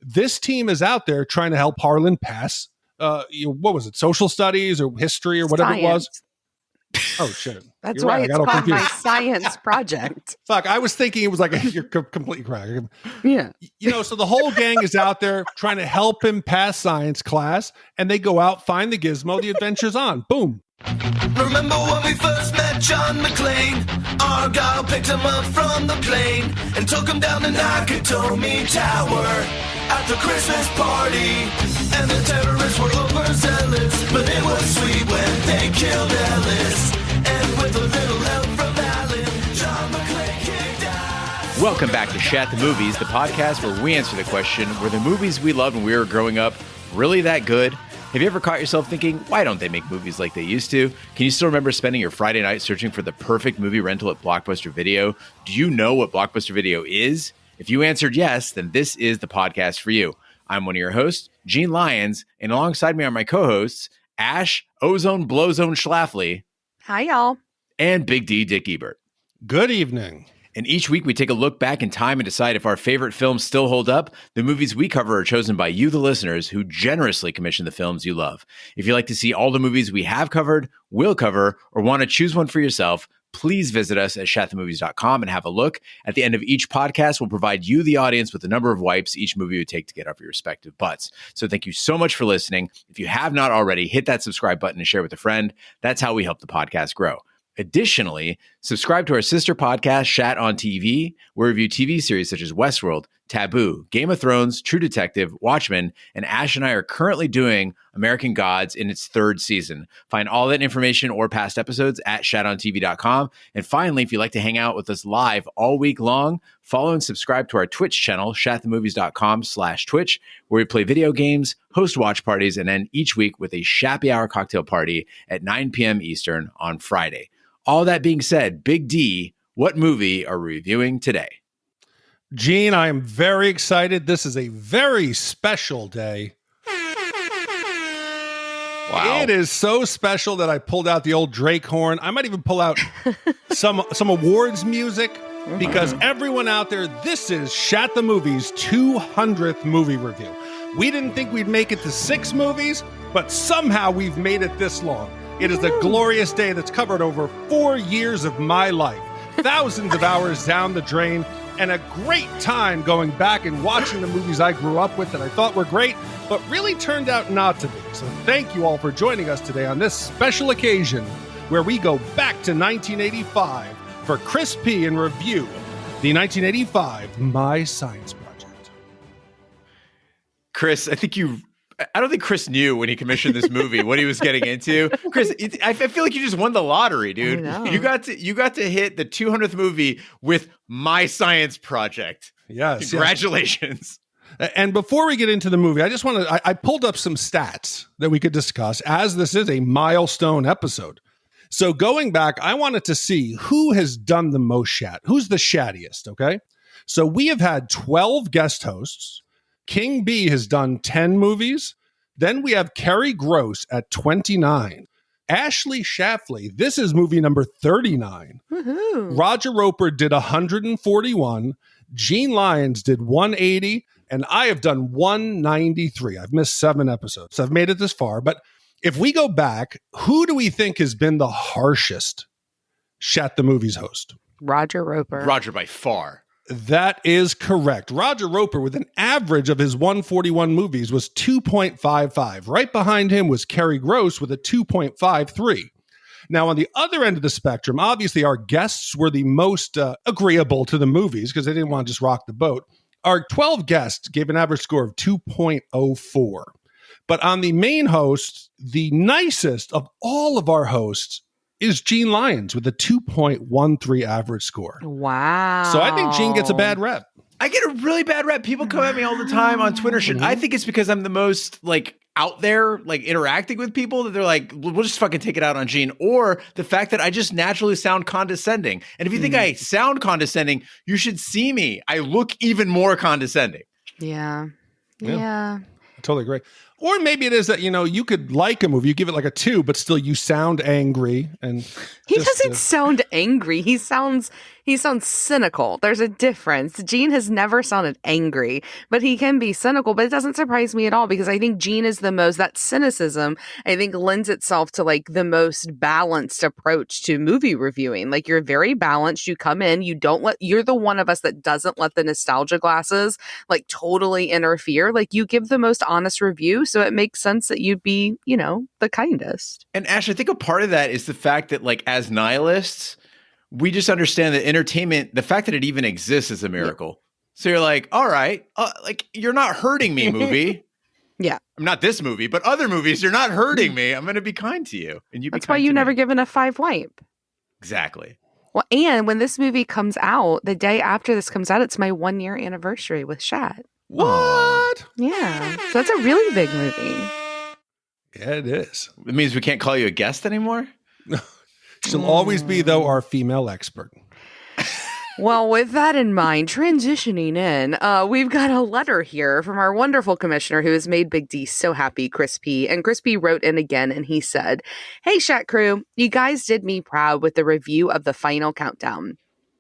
this team is out there trying to help Harlan pass, what was it, social studies or history or whatever it was? Oh, shit. That's You're why right. it's called my science project. Fuck, I was thinking it was like, you're completely correct. Yeah. So the whole gang is out there trying to help him pass science class, and they go out, find the gizmo, the adventure's on. Boom. Remember when we first met John McClane? Argyle picked him up from the plane and took him down to Nakatomi Tower at the Christmas party. And the terrorists were overzealous, but it was sweet when they killed Ellis. And with a little help from Alan, John McClane kicked ass. Welcome back to Shat The Movies, the podcast where we answer the question, were the movies we loved when we were growing up really that good? Have you ever caught yourself thinking, why don't they make movies like they used to? Can you still remember spending your Friday night searching for the perfect movie rental at Blockbuster Video? Do you know what Blockbuster Video is? If you answered yes, then this is the podcast for you. I'm one of your hosts, Gene Lyons, and alongside me are my co-hosts, Ash, Ozone Blowzone Schlafly. Hi, y'all. And Big D, Dick Ebert. Good evening. And each week we take a look back in time and decide if our favorite films still hold up. The movies we cover are chosen by you, the listeners, who generously commission the films you love. If you'd like to see all the movies we have covered, will cover, or want to choose one for yourself, please visit us at shatthemovies.com and have a look. At the end of each podcast, we'll provide you, the audience, with the number of wipes each movie would take to get off your respective butts. So thank you so much for listening. If you have not already, hit that subscribe button and share with a friend. That's how we help the podcast grow. Additionally, subscribe to our sister podcast, Shat on TV, where we review TV series such as Westworld, Taboo, Game of Thrones, True Detective, Watchmen, and Ash and I are currently doing American Gods in its third season. Find all that information or past episodes at shatontv.com. And finally, if you'd like to hang out with us live all week long, follow and subscribe to our Twitch channel, shatthemovies.com/Twitch, where we play video games, host watch parties, and end each week with a Shappy Hour cocktail party at 9 p.m. Eastern on Friday. All that being said, Big D, what movie are we reviewing today? Gene, I am very excited. This is a very special day. Wow. It is so special that I pulled out the old Drake horn. I might even pull out some awards music because everyone out there, this is Shat the Movies' 200th movie review. We didn't think we'd make it to 6 movies, but somehow we've made it this long. It is a glorious day that's covered over 4 years of my life, thousands of hours down the drain, and a great time going back and watching the movies I grew up with that I thought were great, but really turned out not to be. So thank you all for joining us today on this special occasion where we go back to 1985 for Chris P. and review the 1985 My Science Project. Chris, I don't think Chris knew when he commissioned this movie what he was getting into. Chris, I feel like you just won the lottery, dude. You got to hit the 200th movie with My Science Project. Yes. Congratulations. Yes. And before we get into the movie, I just want to, I pulled up some stats that we could discuss as this is a milestone episode. So going back, I wanted to see who has done the most Shat. Who's the shattiest, okay? So we have had 12 guest hosts. King B has done 10 movies. Then we have Kerry Gross at 29. Ashley Schlafly, this is movie number 39. Woohoo. Roger Roper did 141. Gene Lyons did 180. And I have done 193. I've missed 7 episodes. So I've made it this far. But if we go back, who do we think has been the harshest Shat the Movies host? Roger Roper. Roger by far. That is correct. Roger Roper, with an average of his 141 movies, was 2.55. Right behind him was Kerry Gross with a 2.53. Now, on the other end of the spectrum, obviously our guests were the most agreeable to the movies because they didn't want to just rock the boat. Our 12 guests gave an average score of 2.04. But on the main host, the nicest of all of our hosts is Gene Lyons with a 2.13 average score. Wow. So I think Gene gets a bad rep. I get a really bad rep. People come at me all the time on Twitter shit. I think it's because I'm the most out there, interacting with people that they're like, we'll just fucking take it out on Gene. Or the fact that I just naturally sound condescending. And if you think I sound condescending, you should see me. I look even more condescending. Yeah. Totally agree. Or maybe it is that, you could like a movie, you give it a 2, but still you sound angry. And he doesn't sound angry. He sounds He sounds cynical. There's a difference. Gene has never sounded angry, but he can be cynical. But it doesn't surprise me at all because I think Gene is the most, that cynicism, I think lends itself to like the most balanced approach to movie reviewing. Like you're very balanced. You come in, you're the one of us that doesn't let the nostalgia glasses like totally interfere. Like you give the most honest review. So it makes sense that you'd be, the kindest. And Ash, I think a part of that is the fact that like as nihilists, we just understand that entertainment, the fact that it even exists is a miracle. So you're like, all right, like you're not hurting me, movie. Yeah. I'm not this movie, but other movies, you're not hurting me. I'm going to be kind to you. And you. That's why you never given a 5 wipe. Exactly. Well, and when this movie comes out, the day after this comes out, it's my 1-year anniversary with Shat. What? Yeah. So that's a really big movie. Yeah, it is. It means we can't call you a guest anymore? She'll always be, though, our female expert. Well, with that in mind, transitioning in, we've got a letter here from our wonderful commissioner who has made Big D so happy, Chris P. And Chris P wrote in again and he said, "Hey, Shat Crew, you guys did me proud with the review of The Final Countdown.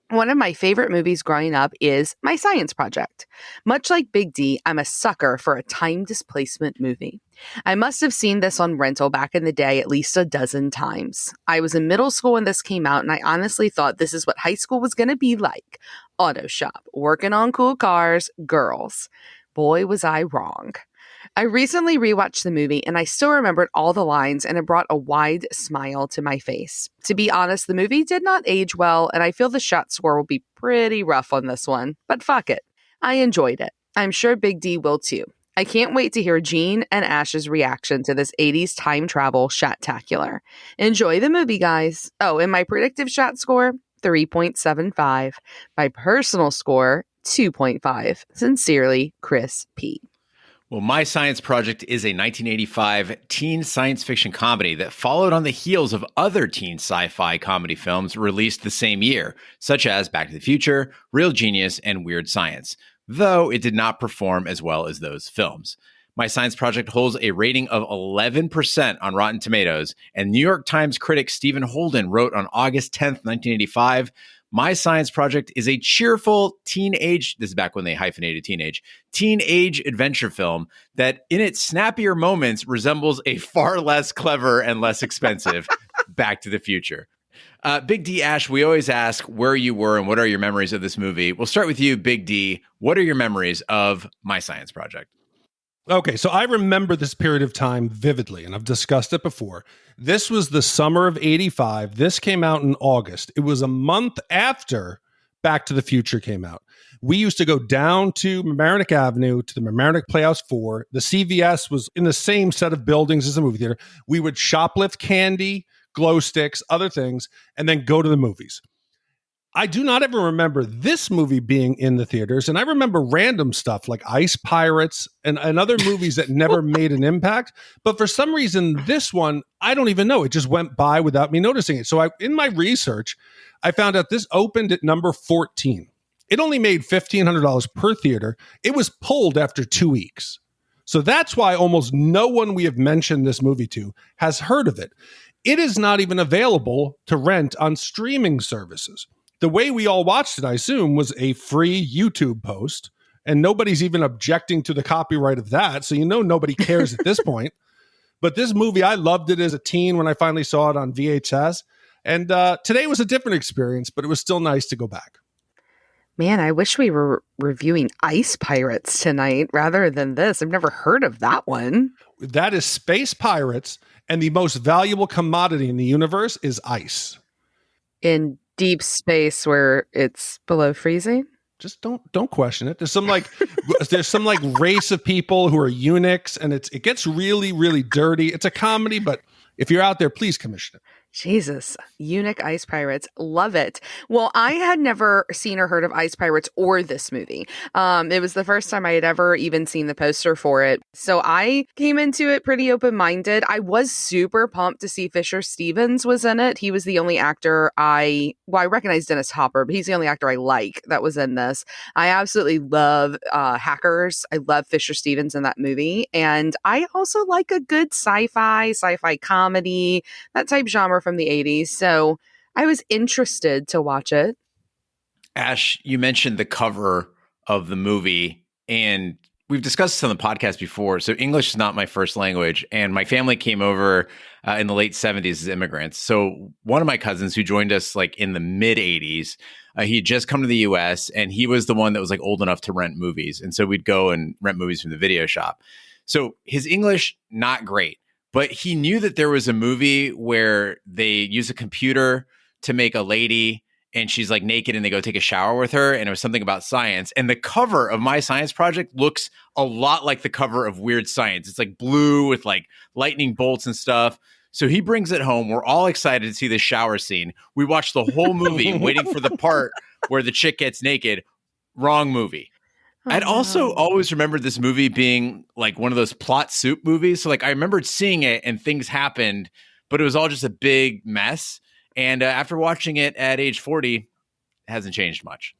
One of my favorite movies growing up is My Science Project. Much like Big D, I'm a sucker for a time displacement movie. I must have seen this on rental back in the day at least a dozen times. I was in middle school when this came out, and I honestly thought this is what high school was going to be like. Auto shop, working on cool cars, girls. Boy, was I wrong. I recently rewatched the movie and I still remembered all the lines and it brought a wide smile to my face. To be honest, the movie did not age well and I feel the Shat score will be pretty rough on this one, but fuck it. I enjoyed it. I'm sure Big D will too. I can't wait to hear Gene and Ash's reaction to this 80s time travel Shat-tacular. Enjoy the movie, guys. Oh, and my predictive Shat score, 3.75. My personal score, 2.5. Sincerely, Chris P. Well, My Science Project is a 1985 teen science fiction comedy that followed on the heels of other teen sci-fi comedy films released the same year, such as Back to the Future, Real Genius, and Weird Science, though it did not perform as well as those films. My Science Project holds a rating of 11% on Rotten Tomatoes, and New York Times critic Stephen Holden wrote on August 10th, 1985, My Science Project is a cheerful teenage, this is back when they hyphenated teenage adventure film that in its snappier moments resembles a far less clever and less expensive Back to the Future. Big D, Ash, we always ask where you were and what are your memories of this movie. We'll start with you, Big D. What are your memories of My Science Project? Okay, so I remember this period of time vividly, and I've discussed it before. This was the summer of 85. This came out in August. It was a month after Back to the Future came out. We used to go down to Mamaroneck Avenue to the Mamaroneck Playhouse 4. The CVS was in the same set of buildings as the movie theater. We would shoplift candy, glow sticks, other things, and then go to the movies. I do not ever remember this movie being in the theaters, and I remember random stuff like Ice Pirates and other movies that never made an impact. But for some reason, this one, I don't even know. It just went by without me noticing it. So in my research, I found out this opened at number 14. It only made $1,500 per theater. It was pulled after 2 weeks. So that's why almost no one we have mentioned this movie to has heard of it. It is not even available to rent on streaming services. The way we all watched it, I assume, was a free YouTube post, and nobody's even objecting to the copyright of that. So nobody cares at this point. But this movie, I loved it as a teen when I finally saw it on VHS. And today was a different experience, but it was still nice to go back. Man, I wish we were reviewing Ice Pirates tonight rather than this. I've never heard of that one. That is space pirates, and the most valuable commodity in the universe is ice. In deep space where it's below freezing? Just don't question it. There's some race of people who are eunuchs, and it gets really, really dirty. It's a comedy, but if you're out there, please commission it. Jesus, eunuch Ice Pirates. Love it. Well, I had never seen or heard of Ice Pirates or this movie. It was the first time I had ever even seen the poster for it. So I came into it pretty open-minded. I was super pumped to see Fisher Stevens was in it. He was the only actor I recognized Dennis Hopper, but he's the only actor I like that was in this. I absolutely love Hackers. I love Fisher Stevens in that movie. And I also like a good sci-fi comedy, that type genre from the 80s. So I was interested to watch it. Ash, you mentioned the cover of the movie, and we've discussed this on the podcast before. So English is not my first language, and my family came over in the late 70s as immigrants. So one of my cousins who joined us like in the mid 80s, he had just come to the US, and he was the one that was like old enough to rent movies. And so we'd go and rent movies from the video shop. So his English, not great, but he knew that there was a movie where they use a computer to make a lady and she's like naked and they go take a shower with her. And it was something about science. And the cover of my science project looks a lot like the cover of Weird Science. It's like blue with like lightning bolts and stuff. So he brings it home. We're all excited to see the shower scene. We watch the whole movie waiting for the part where the chick gets naked. Wrong movie. I'd also always remembered this movie being like one of those plot soup movies. So like I remembered seeing it and things happened, but it was all just a big mess. And after watching it at age 40, it hasn't changed much.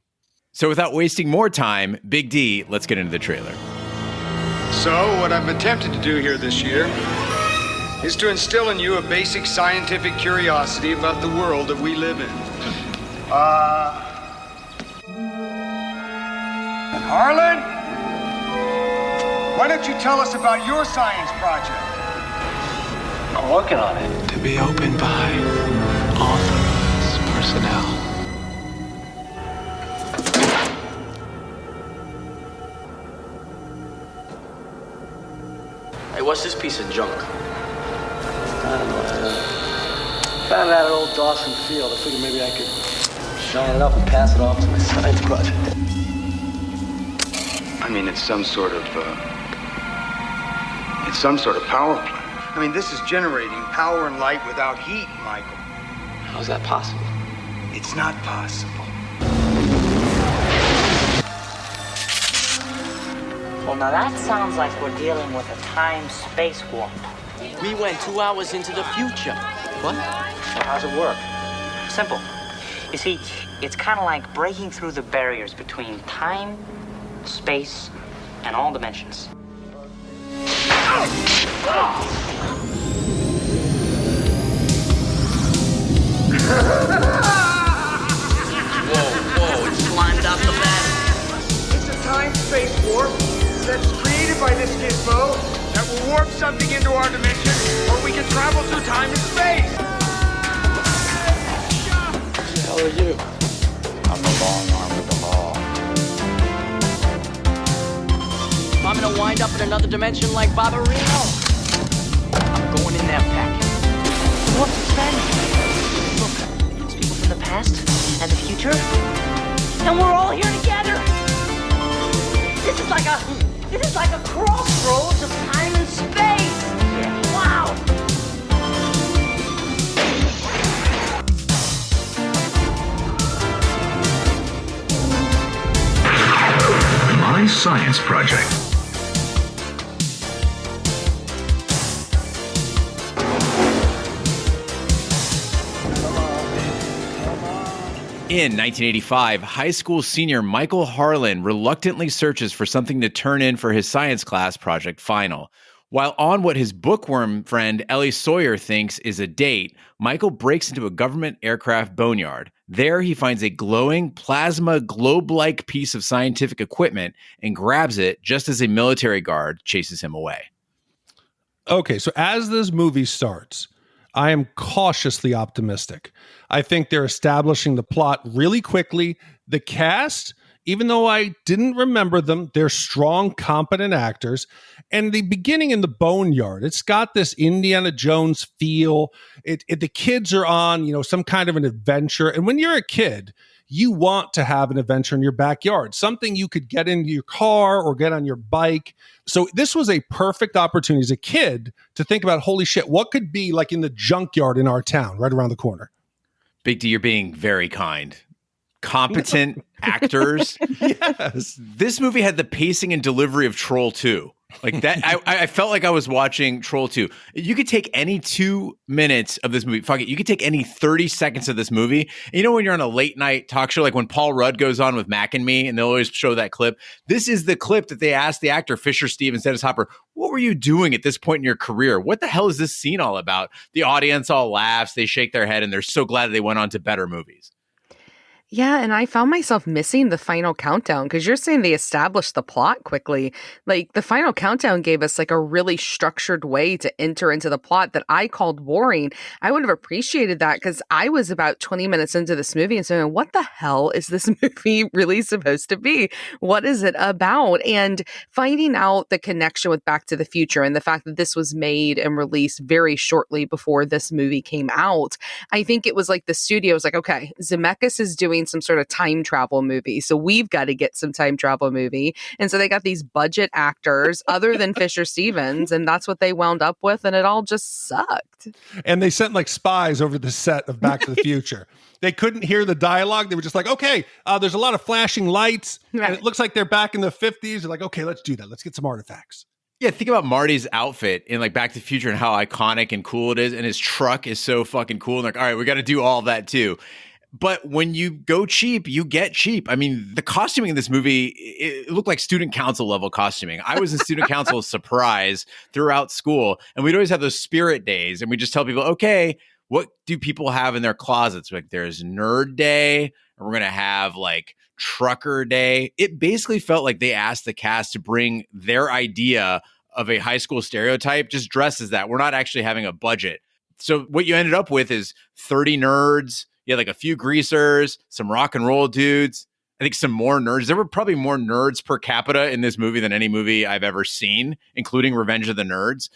So without wasting more time, Big D, let's get into the trailer. So, what I've attempted to do here this year is to instill in you a basic scientific curiosity about the world that we live in. Harlan? Why don't you tell us about your science project? I'm working on it. To be opened by authorized personnel. Hey, what's this piece of junk? I don't know. Found it out at old Dawson Field. I figured maybe I could shine it up and pass it off to my science project. I mean, it's some sort of power plant. I mean, this is generating power and light without heat, Michael. How's that possible? It's not possible. Well, now that sounds like we're dealing with a time-space warp. We went 2 hours into the future. What? So how's it work? Simple. You see, it's kind of like breaking through the barriers between time, space, and all dimensions. Whoa, it's climbed out the back. It's a time-space warp that's created by this gizmo that will warp something into our dimension, or we can travel through time and space. Who the hell are you? I'm the long arm of the law. If I'm gonna wind up in another dimension like Barbarino, I'm going in there packing. What's it say? Look, it's people from the past and the future, and we're all here together. This is like a crossroads of time and space. Yeah. Wow. My science project. In 1985, high school senior Michael Harlan reluctantly searches for something to turn in for his science class project final. While on what his bookworm friend Ellie Sawyer thinks is a date, Michael breaks into a government aircraft boneyard. There, he finds a glowing plasma globe-like piece of scientific equipment and grabs it just as a military guard chases him away. Okay, so as this movie starts, I am cautiously optimistic. I think they're establishing the plot really quickly. The cast, even though I didn't remember them, they're strong, competent actors. And the beginning in the boneyard, it's got this Indiana Jones feel. The kids are on, some kind of an adventure. And when you're a kid, you want to have an adventure in your backyard, something you could get into your car or get on your bike. So this was a perfect opportunity as a kid to think about, holy shit, what could be like in the junkyard in our town right around the corner? Big D, you're being very kind. Competent actors. Yes. This movie had the pacing and delivery of Troll 2. Like that, I felt like I was watching Troll 2. You could take any 2 minutes of this movie. Fuck it. You could take any 30 seconds of this movie. And when you're on a late night talk show, like when Paul Rudd goes on with Mac and Me, and they'll always show that clip. This is the clip that they asked the actor Fisher Stevens, Dennis Hopper, what were you doing at this point in your career? What the hell is this scene all about? The audience all laughs. They shake their head, and they're so glad they went on to better movies. Yeah, and I found myself missing the final countdown because you're saying they established the plot quickly. Like the final countdown gave us like a really structured way to enter into the plot that I called boring. I would have appreciated that because I was about 20 minutes into this movie and saying, what the hell is this movie really supposed to be? What is it about? And finding out the connection with Back to the Future and the fact that this was made and released very shortly before this movie came out, I think it was like the studio was like, okay, Zemeckis is doing some sort of time travel movie, so we've got to get some time travel movie. And so they got these budget actors other than Fisher Stevens, and that's what they wound up with, and it all just sucked. And they sent like spies over the set of Back to the Future. They couldn't hear the dialogue. They were just like, okay, there's a lot of flashing lights, and it looks like they're back in the 50s. They're like, okay, let's do that. Let's get some artifacts. Yeah, think about Marty's outfit in like Back to the Future and how iconic and cool it is, and his truck is so fucking cool. And like, all right, we got to do all that too. But when you go cheap, you get cheap. I mean, the costuming in this movie, it looked like student council level costuming. I was in student council surprise throughout school, and we'd always have those spirit days, and we just tell people, okay, what do people have in their closets? Like, there's nerd day, and we're going to have like trucker day. It basically felt like they asked the cast to bring their idea of a high school stereotype, just dress as that. We're not actually having a budget. So what you ended up with is 30 nerds. You had like a few greasers, some rock and roll dudes. I think some more nerds. There were probably more nerds per capita in this movie than any movie I've ever seen, including Revenge of the Nerds.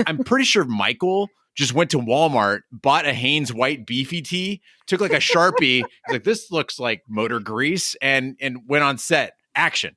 I'm pretty sure Michael just went to Walmart, bought a Hanes white beefy tee, took like a Sharpie, like, this looks like motor grease, and went on set. Action.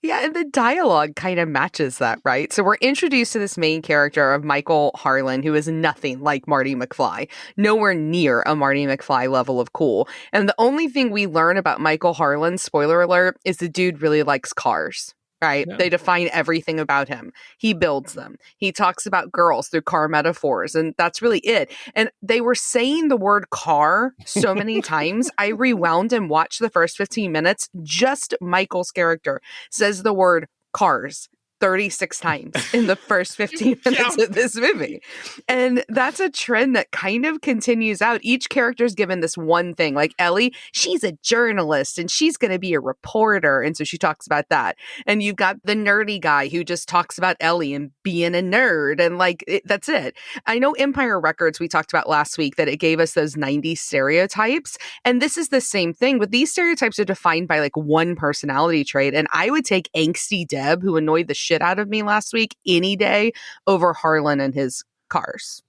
Yeah, and the dialogue kind of matches that, right? So we're introduced to this main character of Michael Harlan, who is nothing like Marty McFly, nowhere near a Marty McFly level of cool. And the only thing we learn about Michael Harlan, spoiler alert, is the dude really likes cars. Right? Yeah. They define everything about him. He builds them. He talks about girls through car metaphors, and that's really it. And they were saying the word car so many times. I rewound and watched the first 15 minutes. Just Michael's character says the word cars 36 times in the first 15 minutes of this movie. And that's a trend that kind of continues out. Each character is given this one thing. Like Ellie, she's a journalist and she's going to be a reporter. And so she talks about that. And you've got the nerdy guy who just talks about Ellie and being a nerd. And like, that's it. I know Empire Records, we talked about last week, that it gave us those 90s stereotypes. And this is the same thing. But these stereotypes are defined by like one personality trait. And I would take angsty Deb, who annoyed the shit out of me last week, any day over Harlan and his cars.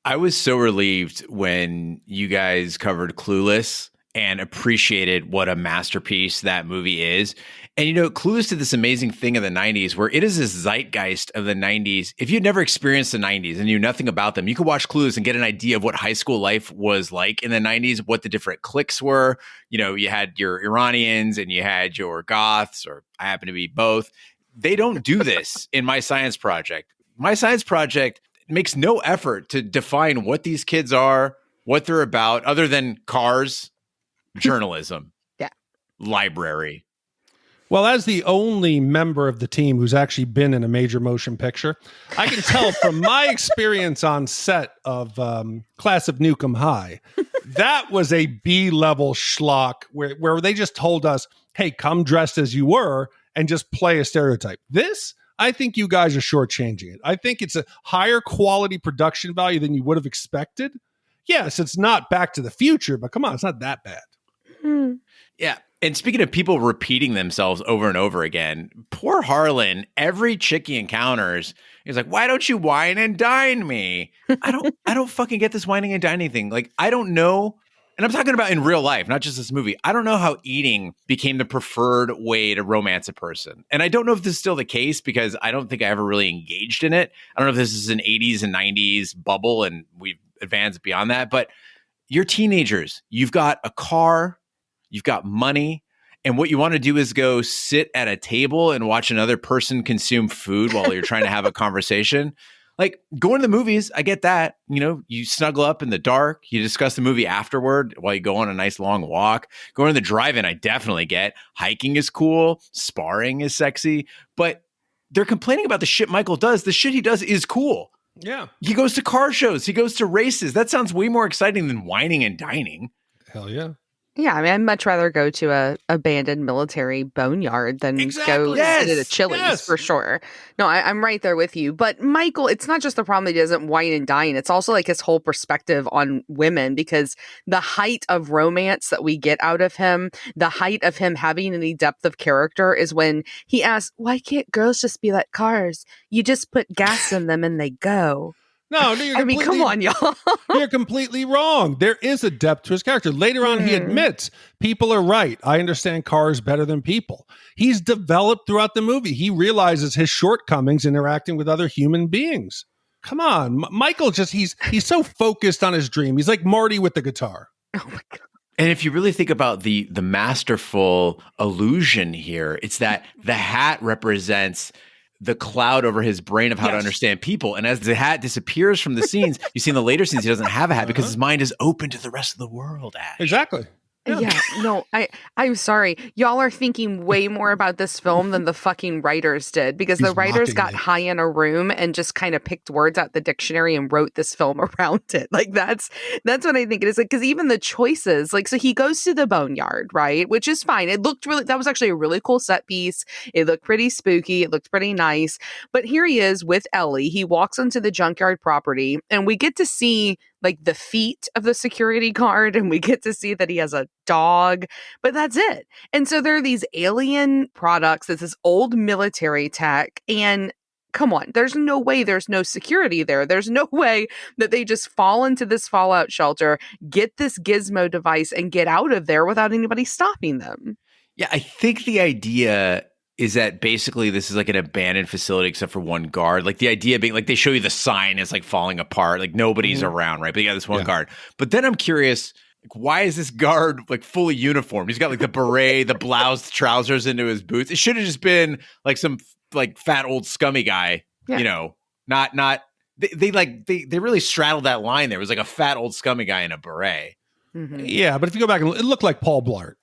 I was so relieved when you guys covered Clueless and appreciated what a masterpiece that movie is. And, you know, Clueless did this amazing thing in the 90s where it is this zeitgeist of the 90s. If you'd never experienced the 90s and knew nothing about them, you could watch Clueless and get an idea of what high school life was like in the 90s, what the different cliques were. You know, you had your Iranians and you had your goths, or I happen to be both. They don't do this in My Science Project. My Science Project makes no effort to define what these kids are, what they're about, other than cars, journalism, library. Well, as the only member of the team who's actually been in a major motion picture, I can tell from my experience on set of Class of Nukem High, that was a B-level schlock where they just told us, hey, come dressed as you were and just play a stereotype. This, I think you guys are shortchanging it. I think it's a higher quality production value than you would have expected. Yes, it's not Back to the Future, but come on, it's not that bad. Yeah. And speaking of people repeating themselves over and over again, poor Harlan, every chick he encounters, he's like, why don't you wine and dine me? I don't fucking get this whining and dining thing. Like, I don't know. And I'm talking about in real life, not just this movie. I don't know how eating became the preferred way to romance a person. And I don't know if this is still the case because I don't think I ever really engaged in it. I don't know if this is an 80s and 90s bubble and we've advanced beyond that. But you're teenagers. You've got a car. You've got money. And what you want to do is go sit at a table and watch another person consume food while you're trying to have a conversation. Like, going to the movies, I get that. You know, you snuggle up in the dark. You discuss the movie afterward while you go on a nice long walk. Going to the drive-in, I definitely get. Hiking is cool. Sparring is sexy. But they're complaining about the shit Michael does. The shit he does is cool. Yeah. He goes to car shows. He goes to races. That sounds way more exciting than whining and dining. Hell yeah. Yeah, I mean, I'd much rather go to a abandoned military boneyard than go sit at a Chili's for sure. No, I'm right there with you. But Michael, it's not just the problem that he doesn't wine and dine. It's also like his whole perspective on women, because the height of romance that we get out of him, the height of him having any depth of character is when he asks, why can't girls just be like cars? You just put gas in them and they go. No, I mean, come on, y'all. You're completely wrong. There is a depth to his character. Later on, he admits people are right. I understand cars better than people. He's developed throughout the movie. He realizes his shortcomings interacting with other human beings. Come on, Michael. He's so focused on his dream. He's like Marty with the guitar. Oh my God. And if you really think about the masterful illusion here, it's that the hat represents the cloud over his brain of how to understand people. And as the hat disappears from the scenes, you see in the later scenes, he doesn't have a hat because his mind is open to the rest of the world, Ash. Exactly. Yeah, no, I'm sorry. Y'all are thinking way more about this film than the fucking writers did, because the writers got high in a room and just kind of picked words out the dictionary and wrote this film around it. Like that's what I think it is. Like, because even the choices, like, so he goes to the boneyard, right? Which is fine. It looked that was actually a really cool set piece. It looked pretty spooky. It looked pretty nice. But here he is with Ellie. He walks onto the junkyard property and we get to see like the feet of the security guard, and we get to see that he has a dog, but that's it. And so there are these alien products, it's this old military tech, and come on, there's no way there's no security there. There's no way that they just fall into this fallout shelter, get this gizmo device, and get out of there without anybody stopping them. Yeah, I think the idea is that basically this is like an abandoned facility except for one guard. Like the idea being like they show you the sign is like falling apart, like nobody's around, right? But you got this one guard. But then I'm curious, like, why is this guard like fully uniformed? He's got like the beret, the blouse, trousers into his boots. It should have just been like some like fat old scummy guy, you know, not they really straddled that line there. It was like a fat old scummy guy in a beret. Mm-hmm. Yeah, but if you go back and it looked like Paul Blart.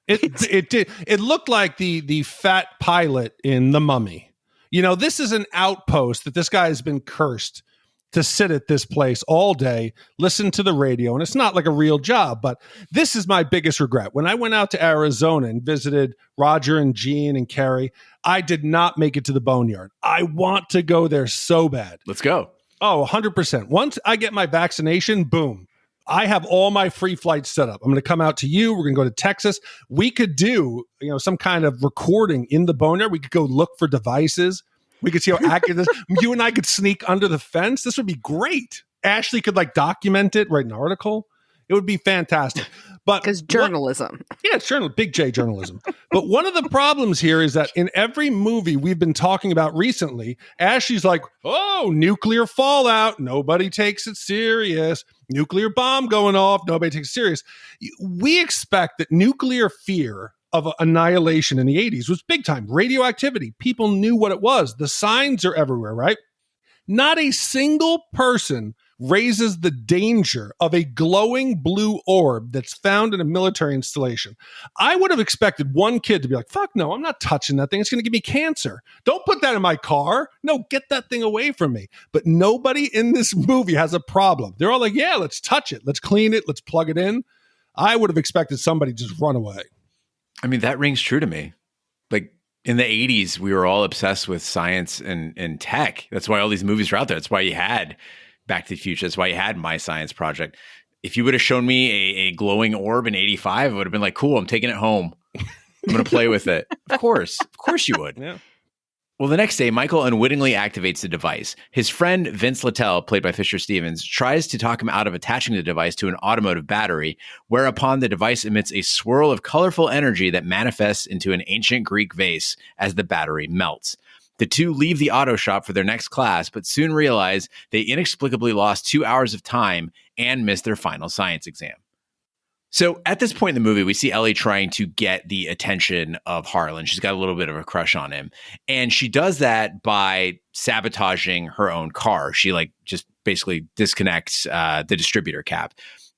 It did. It looked like the fat pilot in The Mummy. You know, this is an outpost that this guy has been cursed to sit at this place all day, listen to the radio, and it's not like a real job. But this is my biggest regret. When I went out to Arizona and visited Roger and Gene and Carrie, I did not make it to the boneyard. I want to go there so bad. Let's go. Oh, 100%. Once I get my vaccination, boom. I have all my free flights set up. I'm going to come out to you. We're going to go to Texas. We could do, you know, some kind of recording in the boneyard. We could go look for devices. We could see how accurate this. You and I could sneak under the fence. This would be great. Ashley could like document it, write an article. It would be fantastic. But because journalism. It's big J journalism. But one of the problems here is that in every movie we've been talking about recently, Ashley's like, oh, nuclear fallout. Nobody takes it serious. Nuclear bomb going off. Nobody takes it serious. We expect that nuclear fear of annihilation in the 80s was big time. Radioactivity. People knew what it was. The signs are everywhere, right? Not a single person raises the danger of a glowing blue orb that's found in a military installation. I would have expected one kid to be like, fuck no, I'm not touching that thing. It's going to give me cancer. Don't put that in my car. No, get that thing away from me. But nobody in this movie has a problem. They're all like, yeah, let's touch it. Let's clean it. Let's plug it in. I would have expected somebody to just run away. I mean, that rings true to me. Like in the 80s, we were all obsessed with science and tech. That's why all these movies are out there. That's why you had Back to the Future. That's why you had My Science Project. If you would have shown me a glowing orb in 85, I would have been like, cool, I'm taking it home. I'm going to play with it. Of course you would. Yeah. Well, the next day, Michael unwittingly activates the device. His friend, Vince Littell, played by Fisher Stevens, tries to talk him out of attaching the device to an automotive battery, whereupon the device emits a swirl of colorful energy that manifests into an ancient Greek vase as the battery melts. The two leave the auto shop for their next class, but soon realize they inexplicably lost 2 hours of time and missed their final science exam. So at this point in the movie, we see Ellie trying to get the attention of Harlan. She's got a little bit of a crush on him. And she does that by sabotaging her own car. She like just basically disconnects the distributor cap.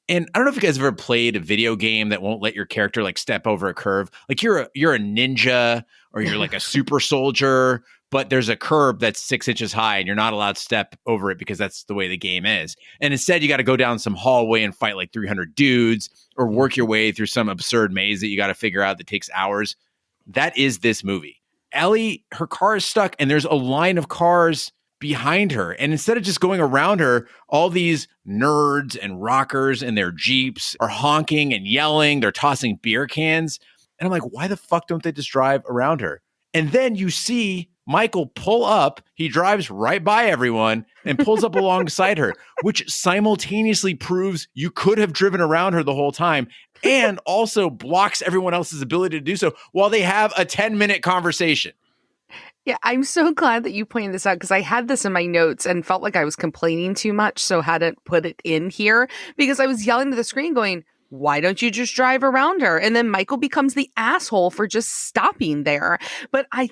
And I don't know if you guys have ever played a video game that won't let your character like step over a curve. Like you're a ninja or you're like a super soldier, but there's a curb that's 6 inches high and you're not allowed to step over it because that's the way the game is. And instead, you got to go down some hallway and fight like 300 dudes or work your way through some absurd maze that you got to figure out that takes hours. That is this movie. Ellie, her car is stuck and there's a line of cars behind her. And instead of just going around her, all these nerds and rockers in their Jeeps are honking and yelling. They're tossing beer cans. And I'm like, why the fuck don't they just drive around her? And then you see Michael pull up. He drives right by everyone and pulls up alongside her, which simultaneously proves you could have driven around her the whole time and also blocks everyone else's ability to do so while they have a 10-minute conversation. Yeah, I'm so glad that you pointed this out because I had this in my notes and felt like I was complaining too much, so hadn't put it in here because I was yelling to the screen going, why don't you just drive around her? And then Michael becomes the asshole for just stopping there. But I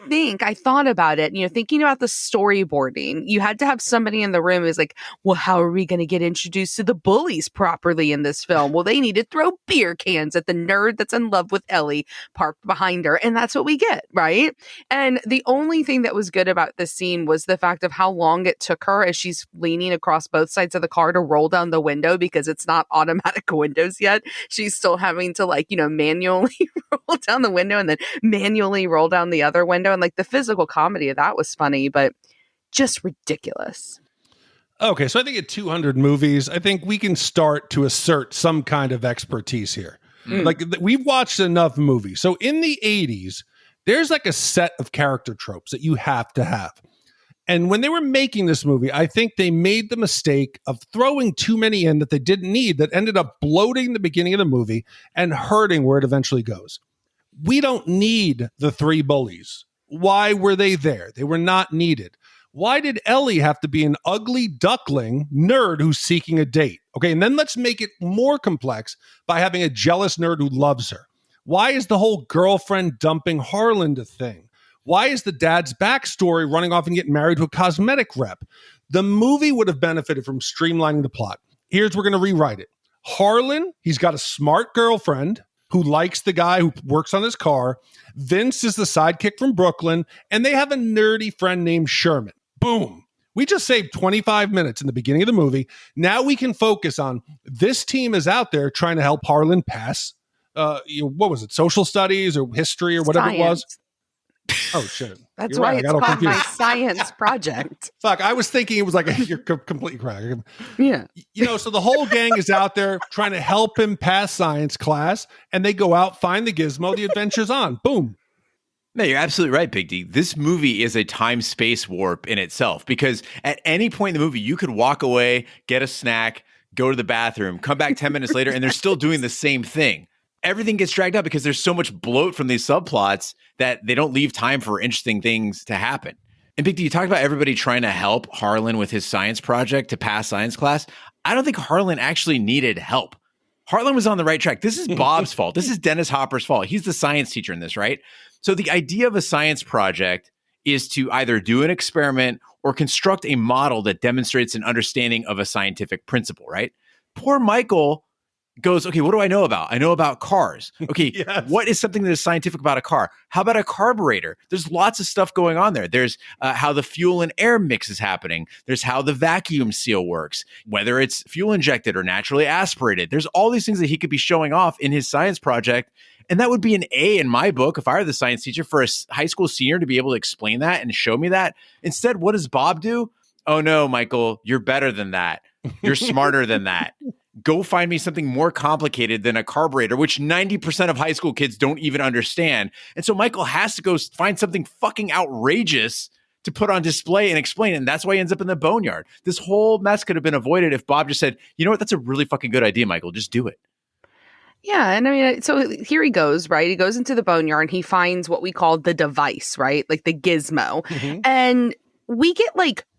thought about it, thinking about the storyboarding, you had to have somebody in the room who's like, well, how are we going to get introduced to the bullies properly in this film? Well, they need to throw beer cans at the nerd that's in love with Ellie parked behind her. And that's what we get, right? And the only thing that was good about this scene was the fact of how long it took her as she's leaning across both sides of the car to roll down the window because it's not automatic windows yet. She's still having to manually roll down the window and then manually roll down the other window. And the physical comedy of that was funny, but just ridiculous. Okay, so I think at 200 movies, I think we can start to assert some kind of expertise here. We've watched enough movies. So in the 80s, there's a set of character tropes that you have to have. And when they were making this movie, I think they made the mistake of throwing too many in that they didn't need that ended up bloating the beginning of the movie and hurting where it eventually goes. We don't need the 3 bullies. Why were they there? They were not needed. Why did Ellie have to be an ugly duckling nerd who's seeking a date? Okay, and then let's make it more complex by having a jealous nerd who loves her. Why is the whole girlfriend dumping Harlan a thing? Why is the dad's backstory running off and getting married to a cosmetic rep? The movie would have benefited from streamlining the plot. We're going to rewrite it. Harlan, he's got a smart girlfriend who likes the guy who works on his car. Vince is the sidekick from Brooklyn, and they have a nerdy friend named Sherman. Boom. We just saved 25 minutes in the beginning of the movie. Now we can focus on this team is out there trying to help Harlan pass, what was it, social studies or history or whatever it was. Oh, shit. That's why it's called my science project. Fuck, I was thinking it was you're completely correct. Yeah. So the whole gang is out there trying to help him pass science class, and they go out, find the gizmo, the adventure's on. Boom. No, you're absolutely right, Big D. This movie is a time-space warp in itself because at any point in the movie, you could walk away, get a snack, go to the bathroom, come back 10 minutes later, and they're still doing the same thing. Everything gets dragged out because there's so much bloat from these subplots that they don't leave time for interesting things to happen. And Big D, you talked about everybody trying to help Harlan with his science project to pass science class. I don't think Harlan actually needed help. Harlan was on the right track. This is Bob's fault. This is Dennis Hopper's fault. He's the science teacher in this, right? So the idea of a science project is to either do an experiment or construct a model that demonstrates an understanding of a scientific principle, right? Poor Michael goes, okay, what do I know about? I know about cars. Okay, yes. What is something that is scientific about a car? How about a carburetor? There's lots of stuff going on there. There's how the fuel and air mix is happening. There's how the vacuum seal works, whether it's fuel injected or naturally aspirated. There's all these things that he could be showing off in his science project. And that would be an A in my book if I were the science teacher for a high school senior to be able to explain that and show me that. Instead, what does Bob do? Oh no, Michael, you're better than that. You're smarter than that. Go find me something more complicated than a carburetor, which 90% of high school kids don't even understand. And so Michael has to go find something fucking outrageous to put on display and explain it. And that's why he ends up in the boneyard. This whole mess could have been avoided if Bob just said, you know what, that's a really fucking good idea, Michael. Just do it. Yeah. And I mean, so here he goes, right? He goes into the boneyard and he finds what we call the device, right? Like the gizmo. Mm-hmm. And we get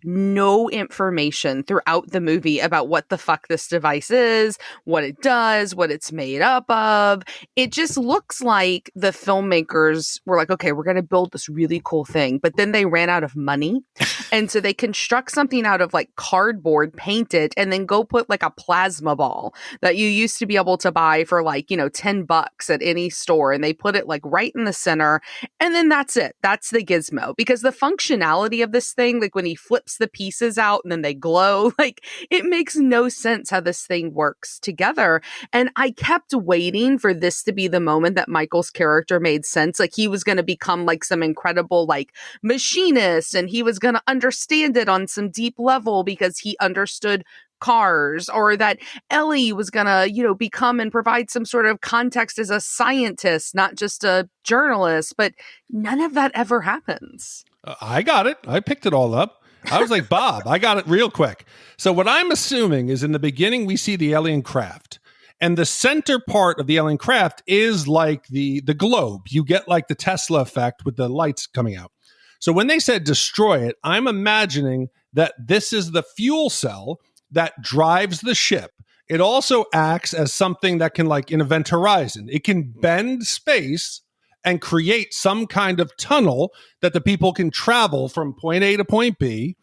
no information throughout the movie about what the fuck this device is, what it does, what it's made up of. It just looks like the filmmakers were like, okay, we're going to build this really cool thing. But then they ran out of money. And so they construct something out of like cardboard, paint it, and then go put like a plasma ball that you used to be able to buy for like, $10 at any store. And they put it like right in the center. And then that's it. That's the gizmo. Because the functionality of this thing, like when he flips the pieces out and then they glow, like it makes no sense how this thing works together. And I kept waiting for this to be the moment that Michael's character made sense. Like he was going to become like some incredible like machinist, and he was going to understand it on some deep level because he understood cars, or that Ellie was gonna, become and provide some sort of context as a scientist, not just a journalist. But none of that ever happens. I got it. I picked it all up. I was like, Bob, I got it real quick. So what I'm assuming is in the beginning, we see the alien craft. And the center part of the alien craft is like the globe. You get like the Tesla effect with the lights coming out. So when they said destroy it, I'm imagining that this is the fuel cell that drives the ship. It also acts as something that can, like in Event Horizon, it can bend space and create some kind of tunnel that the people can travel from point A to point B.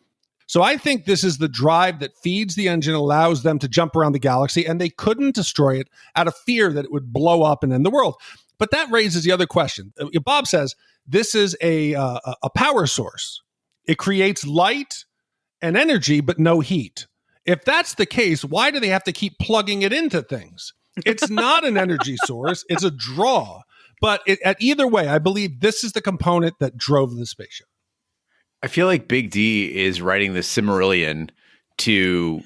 So I think this is the drive that feeds the engine, allows them to jump around the galaxy, and they couldn't destroy it out of fear that it would blow up and end the world. But that raises the other question. Bob says this is a power source. It creates light and energy, but no heat. If that's the case, why do they have to keep plugging it into things? It's not an energy source. It's a draw. But at either way, I believe this is the component that drove the spaceship. I feel like Big D is writing the Silmarillion to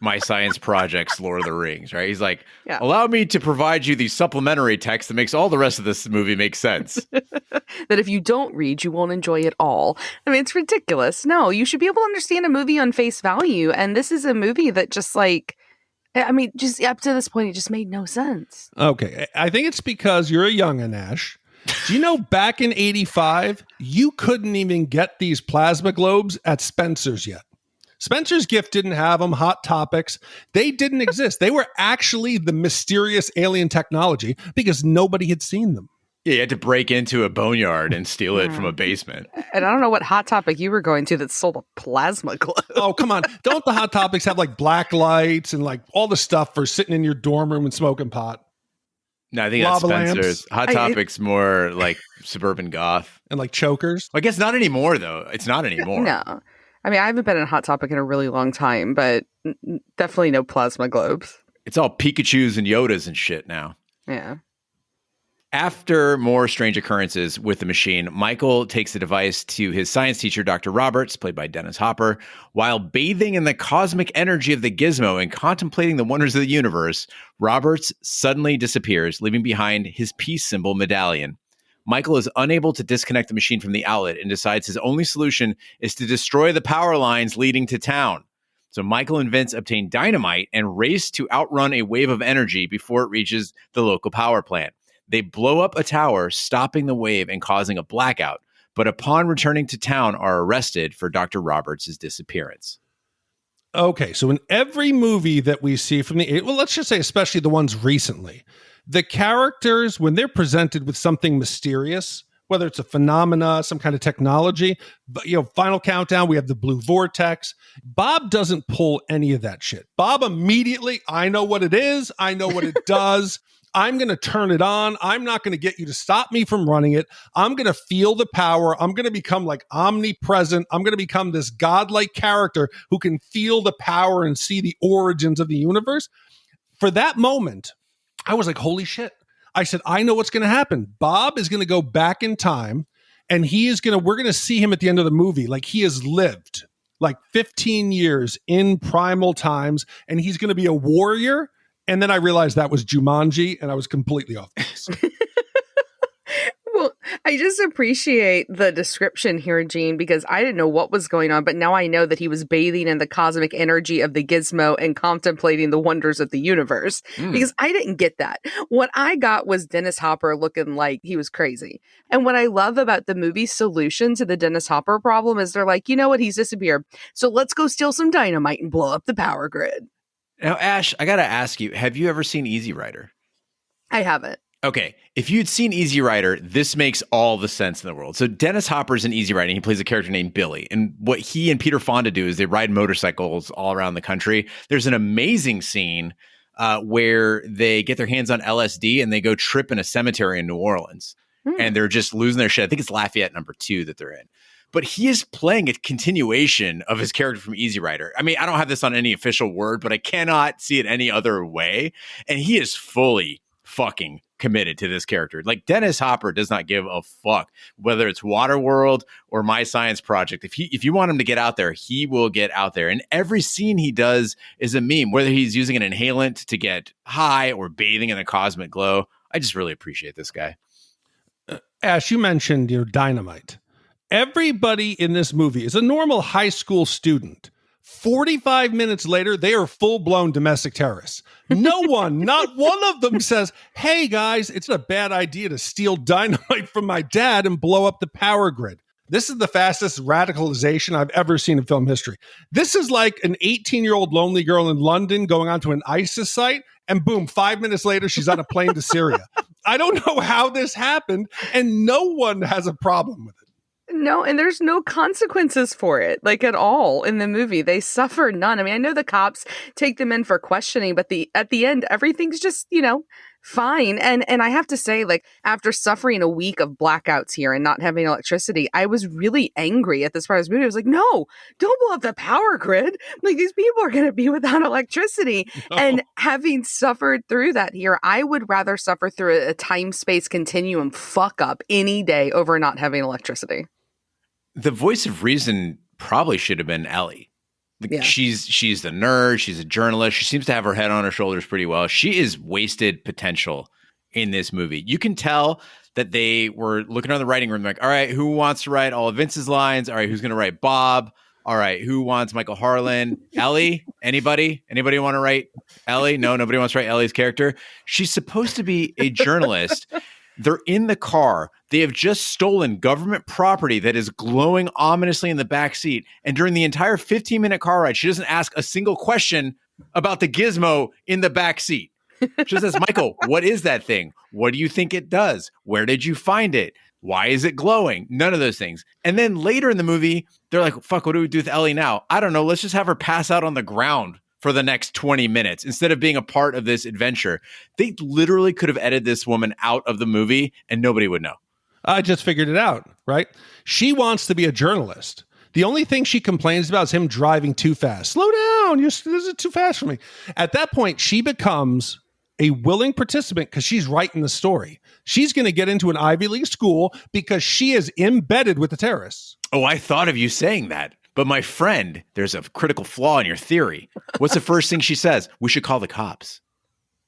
my science project's Lord of the Rings, right? He's like, allow me to provide you the supplementary text that makes all the rest of this movie make sense. That if you don't read, you won't enjoy it all. I mean, it's ridiculous. No, you should be able to understand a movie on face value. And this is a movie that just just up to this point, it just made no sense. Okay. I think it's because you're a young'un, Ash. Do you know back in 85, you couldn't even get these plasma globes at Spencer's yet? Spencer's Gift didn't have them. Hot Topics, they didn't exist. They were actually the mysterious alien technology because nobody had seen them. Yeah, you had to break into a boneyard and steal it from a basement. And I don't know what Hot Topic you were going to that sold a plasma globe. Oh, come on. Don't the Hot Topics have like black lights and like all the stuff for sitting in your dorm room and smoking pot? No, I think that's Spencer's. Hot Topic's more like suburban goth. And like chokers? I guess not anymore, though. It's not anymore. No. I mean, I haven't been in Hot Topic in a really long time, but definitely no plasma globes. It's all Pikachus and Yodas and shit now. Yeah. After more strange occurrences with the machine, Michael takes the device to his science teacher, Dr. Roberts, played by Dennis Hopper. While bathing in the cosmic energy of the gizmo and contemplating the wonders of the universe, Roberts suddenly disappears, leaving behind his peace symbol medallion. Michael is unable to disconnect the machine from the outlet and decides his only solution is to destroy the power lines leading to town. So Michael and Vince obtain dynamite and race to outrun a wave of energy before it reaches the local power plant. They blow up a tower, stopping the wave and causing a blackout, but upon returning to town are arrested for Dr. Roberts' disappearance. Okay, so in every movie that we see from the, well, let's just say especially the ones recently, the characters, when they're presented with something mysterious, whether it's a phenomena, some kind of technology, but Final Countdown, we have the blue vortex. Bob doesn't pull any of that shit. Bob immediately, I know what it is. I know what it does. I'm going to turn it on. I'm not going to get you to stop me from running it. I'm going to feel the power. I'm going to become like omnipresent. I'm going to become this godlike character who can feel the power and see the origins of the universe. For that moment, I was like, holy shit. I said, I know what's going to happen. Bob is going to go back in time and we're going to see him at the end of the movie. Like he has lived like 15 years in primal times and he's going to be a warrior. And then I realized that was Jumanji and I was completely off base. Well, I just appreciate the description here, Gene, because I didn't know what was going on, but now I know that he was bathing in the cosmic energy of the gizmo and contemplating the wonders of the universe, because I didn't get that. What I got was Dennis Hopper looking like he was crazy. And what I love about the movie's solution to the Dennis Hopper problem is they're like, you know what, he's disappeared, so let's go steal some dynamite and blow up the power grid. Now, Ash, I got to ask you, have you ever seen Easywriter? I haven't. Okay, if you'd seen Easywriter, this makes all the sense in the world. So Dennis Hopper's in Easywriter, and he plays a character named Billy. And what he and Peter Fonda do is they ride motorcycles all around the country. There's an amazing scene where they get their hands on LSD and they go trip in a cemetery in New Orleans. And they're just losing their shit. I think it's Lafayette #2 that they're in. But he is playing a continuation of his character from Easywriter. I mean, I don't have this on any official word, but I cannot see it any other way. And he is fully fucking committed to this character. Like, Dennis Hopper does not give a fuck whether it's Waterworld or My Science Project. If you want him to get out there, he will get out there. And every scene he does is a meme, whether he's using an inhalant to get high or bathing in a cosmic glow. I just really appreciate this guy. Ash, you mentioned dynamite. Everybody in this movie is a normal high school student. 45 minutes later, they are full-blown domestic terrorists. No one, not one of them says, hey guys, it's a bad idea to steal dynamite from my dad and blow up the power grid. This is the fastest radicalization I've ever seen in film history. This is like an 18-year-old lonely girl in London going onto an ISIS site, and boom, 5 minutes later, she's on a plane to Syria. I don't know how this happened, and no one has a problem with it. No, and there's no consequences for it, like, at all in the movie. They suffer none. I mean, I know the cops take them in for questioning, but at the end, everything's just, fine. And I have to say, like, after suffering a week of blackouts here and not having electricity, I was really angry at this part of this movie. I was like, no, don't blow up the power grid. Like, these people are going to be without electricity. No. And having suffered through that here, I would rather suffer through a time-space continuum fuck up any day over not having electricity. The voice of reason probably should have been Ellie. Yeah. She's the nerd. She's a journalist. She seems to have her head on her shoulders pretty well. She is wasted potential in this movie. You can tell that they were looking around the writing room like, all right, who wants to write all of Vince's lines? All right, who's going to write Bob? All right, who wants Michael Harlan? Ellie? Anybody? Anybody want to write Ellie? No, nobody wants to write Ellie's character. She's supposed to be a journalist. They're in the car. They have just stolen government property that is glowing ominously in the back seat. And during the entire 15-minute car ride, she doesn't ask a single question about the gizmo in the back seat. She says, Michael, what is that thing? What do you think it does? Where did you find it? Why is it glowing? None of those things. And then later in the movie, they're like, fuck, what do we do with Ellie now? I don't know. Let's just have her pass out on the ground for the next 20 minutes instead of being a part of this adventure. They literally could have edited this woman out of the movie and nobody would know. I just figured it out, right? She wants to be a journalist. The only thing she complains about is him driving too fast. Slow down. This is too fast for me. At that point, she becomes a willing participant because she's writing the story. She's going to get into an Ivy League school because she is embedded with the terrorists. Oh, I thought of you saying that. But my friend, there's a critical flaw in your theory. What's the first thing she says? We should call the cops.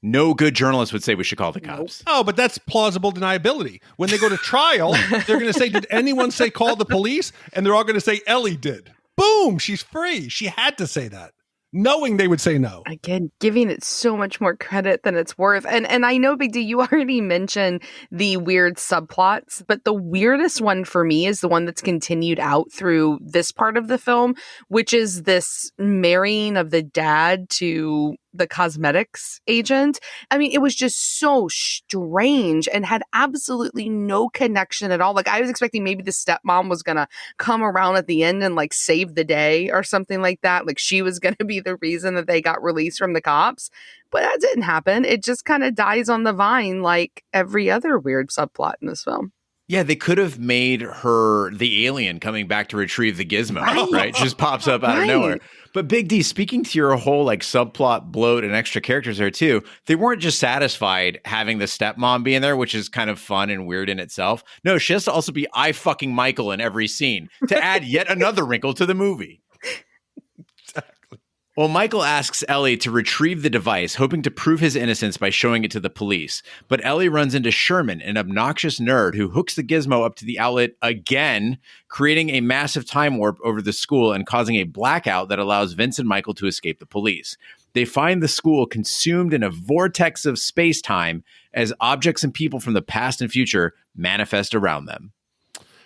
No good journalist would say we should call the cops. Oh, but that's plausible deniability. When they go to trial, they're going to say, did anyone say call the police? And they're all going to say Ellie did. Boom, she's free. She had to say that, knowing they would say no. Again, giving it so much more credit than it's worth. And I know, Big D, you already mentioned the weird subplots, but the weirdest one for me is the one that's continued out through this part of the film, which is this marrying of the dad to the cosmetics agent. I mean, it was just so strange and had absolutely no connection at all. Like, I was expecting maybe the stepmom was going to come around at the end and like save the day or something like that. Like, she was going to be the reason that they got released from the cops, but that didn't happen. It just kind of dies on the vine like every other weird subplot in this film. Yeah, they could have made her the alien coming back to retrieve the gizmo, right? Just pops up out of nowhere. But Big D, speaking to your whole like subplot bloat and extra characters there too, they weren't just satisfied having the stepmom be in there, which is kind of fun and weird in itself. No, she has to also be I fucking Michael in every scene to add yet another wrinkle to the movie. Exactly. Well, Michael asks Ellie to retrieve the device, hoping to prove his innocence by showing it to the police. But Ellie runs into Sherman, an obnoxious nerd who hooks the gizmo up to the outlet again, creating a massive time warp over the school and causing a blackout that allows Vince and Michael to escape the police. They find the school consumed in a vortex of space-time as objects and people from the past and future manifest around them.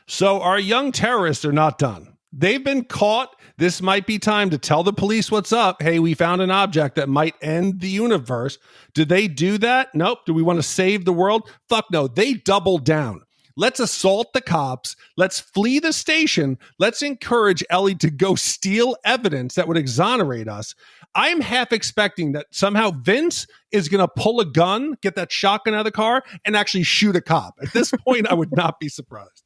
So our young terrorists are not done. They've been caught. This might be time to tell the police what's up. Hey, we found an object that might end the universe. Did they do that? Nope. Do we want to save the world? Fuck no. They doubled down. Let's assault the cops. Let's flee the station. Let's encourage Ellie to go steal evidence that would exonerate us. I'm half expecting that somehow Vince is going to pull a gun, get that shotgun out of the car, and actually shoot a cop. At this point, I would not be surprised.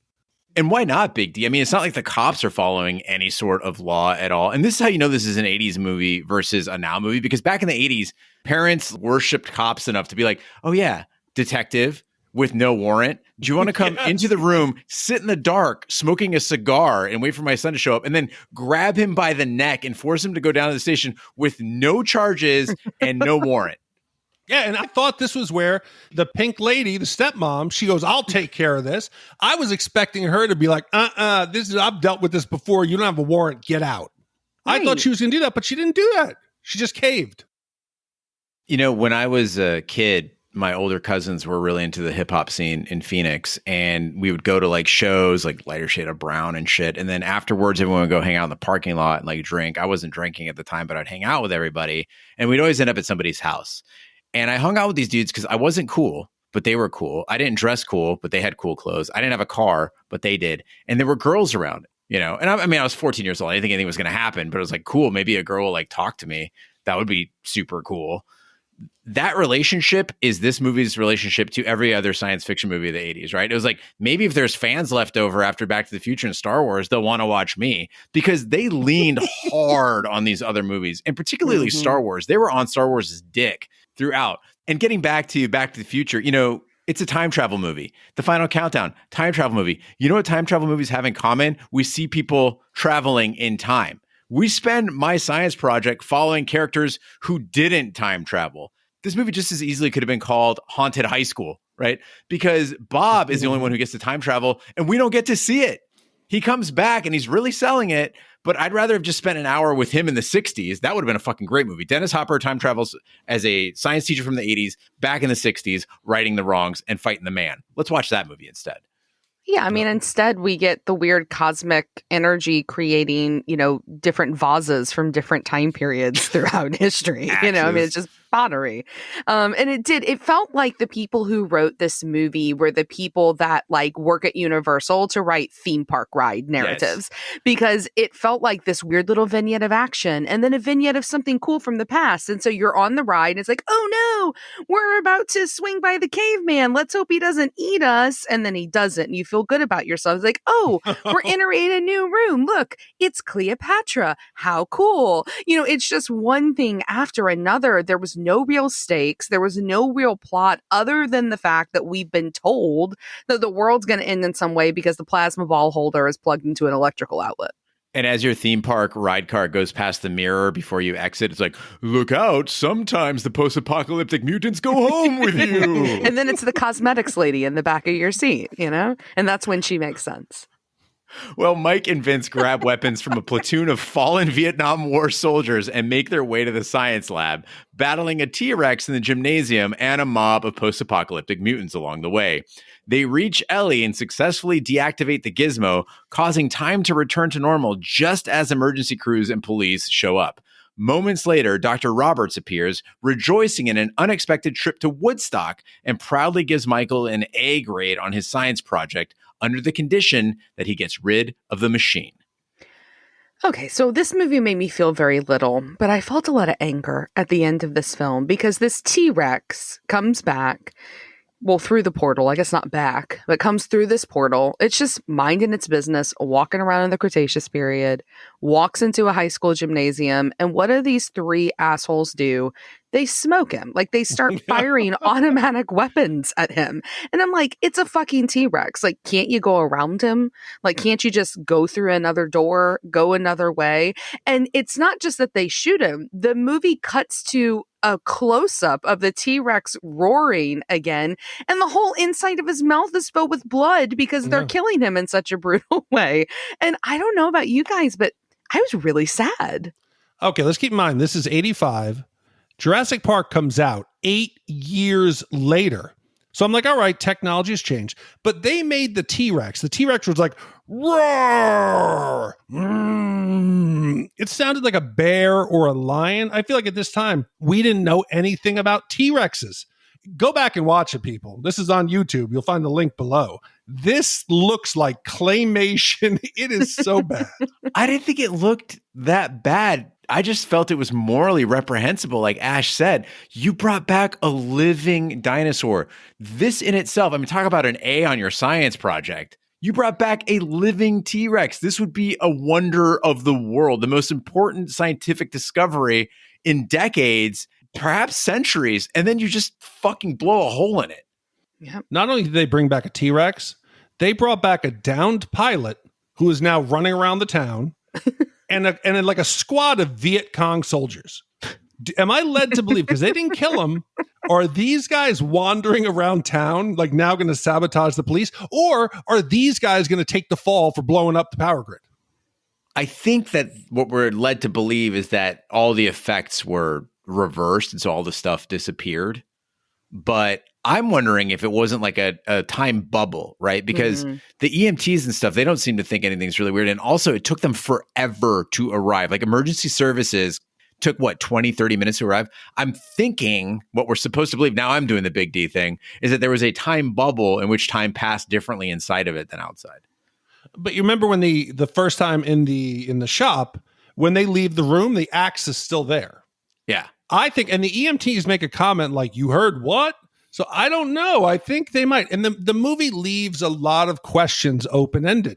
And why not, Big D? I mean, it's not like the cops are following any sort of law at all. And this is how you know this is an 80s movie versus a now movie, because back in the 80s, parents worshipped cops enough to be like, oh yeah, detective with no warrant. Do you want to come into the room, sit in the dark, smoking a cigar and wait for my son to show up, and then grab him by the neck and force him to go down to the station with no charges and no warrant? Yeah, and I thought this was where the pink lady, the stepmom, she goes, I'll take care of this. I was expecting her to be like, I've dealt with this before. You don't have a warrant. Get out. Right. I thought she was going to do that, but she didn't do that. She just caved. You know, when I was a kid, my older cousins were really into the hip hop scene in Phoenix, and we would go to like shows like Lighter Shade of Brown and shit. And then afterwards, everyone would go hang out in the parking lot and like drink. I wasn't drinking at the time, but I'd hang out with everybody, and we'd always end up at somebody's house. And I hung out with these dudes because I wasn't cool, but they were cool. I didn't dress cool, but they had cool clothes. I didn't have a car, but they did. And there were girls around, you know. And I mean, I was 14 years old. I didn't think anything was going to happen, but it was like, cool, maybe a girl will like talk to me. That would be super cool. That relationship is this movie's relationship to every other science fiction movie of the 80s, right? It was like, maybe if there's fans left over after Back to the Future and Star Wars, they'll want to watch me, because they leaned hard on these other movies, and particularly Star Wars. They were on Star Wars' dick throughout. And getting back to Back to the Future, you know, it's a time travel movie. The Final Countdown, time travel movie. You know what time travel movies have in common? We see people traveling in time. We spend my science project following characters who didn't time travel. This movie just as easily could have been called Haunted High School, right? Because Bob is the only one who gets to time travel, and we don't get to see it. He comes back and he's really selling it, but I'd rather have just spent an hour with him in the 60s. That would have been a fucking great movie. Dennis Hopper time travels as a science teacher from the 80s, back in the 60s, righting the wrongs and fighting the man. Let's watch that movie instead. Yeah, I mean, instead we get the weird cosmic energy creating, you know, different vases from different time periods throughout history. You know, I mean, it's just pottery. And it felt like the people who wrote this movie were the people that like work at Universal to write theme park ride narratives, because it felt like this weird little vignette of action and then a vignette of something cool from the past. And so you're on the ride and it's like, oh no, we're about to swing by the caveman. Let's hope he doesn't eat us. And then he doesn't. And you feel good about yourself. It's like, oh, we're entering a new room. Look, it's Cleopatra. How cool. You know, it's just one thing after another. There was no real stakes. There was no real plot other than the fact that we've been told that the world's going to end in some way because the plasma ball holder is plugged into an electrical outlet. And as your theme park ride car goes past the mirror before you exit, it's like, look out, sometimes the post-apocalyptic mutants go home with you. And then it's the cosmetics lady in the back of your seat, you know? And that's when she makes sense. Well, Mike and Vince grab weapons from a platoon of fallen Vietnam War soldiers and make their way to the science lab, battling a T-Rex in the gymnasium and a mob of post-apocalyptic mutants along the way. They reach Ellie and successfully deactivate the gizmo, causing time to return to normal just as emergency crews and police show up. Moments later, Dr. Roberts appears, rejoicing in an unexpected trip to Woodstock, and proudly gives Michael an A grade on his science project, under the condition that he gets rid of the machine. Okay, so this movie made me feel very little, but I felt a lot of anger at the end of this film because this T-Rex comes back, well, through the portal, I guess not back, but comes through this portal. It's just minding its business, walking around in the Cretaceous period, walks into a high school gymnasium, and what do these three assholes do? they smoke him. Like, they start firing automatic weapons at him. And I'm like, it's a fucking T-Rex. Like, can't you go around him? Like, can't you just go through another door, go another way? And it's not just that they shoot him. The movie cuts to a close-up of the T-Rex roaring again, and the whole inside of his mouth is filled with blood because they're killing him in such a brutal way. And I don't know about you guys, but I was really sad. Okay, let's keep in mind, this is 85. Jurassic Park comes out 8 years later. So I'm like, all right, technology has changed. But they made the T-Rex. The T-Rex was like, roar! It sounded like a bear or a lion. I feel like at this time, we didn't know anything about T-Rexes. Go back and watch it, people. This is on YouTube. You'll find the link below. This looks like claymation. It is so bad. I didn't think it looked that bad. I just felt it was morally reprehensible. Like Ash said, you brought back a living dinosaur. This in itself, I mean, talk about an A on your science project. You brought back a living T-Rex. This would be a wonder of the world, the most important scientific discovery in decades, perhaps centuries, and then you just fucking blow a hole in it. Yep. Not only did they bring back a T-Rex, they brought back a downed pilot who is now running around the town and like a squad of Viet Cong soldiers. Am I led to believe, because they didn't kill him, are these guys wandering around town like now going to sabotage the police? Or are these guys going to take the fall for blowing up the power grid? I think that what we're led to believe is that all the effects were reversed and so all the stuff disappeared. But I'm wondering if it wasn't like a time bubble, right? Because the EMTs and stuff, they don't seem to think anything's really weird. And also it took them forever to arrive. Like emergency services took 20, 30 minutes to arrive. I'm thinking what we're supposed to believe, now I'm doing the big D thing, is that there was a time bubble in which time passed differently inside of it than outside. But you remember when the first time in the shop, when they leave the room, the axe is still there. Yeah. I think, and the EMTs make a comment like, you heard what? So I don't know. I think they might. And the movie leaves a lot of questions open-ended.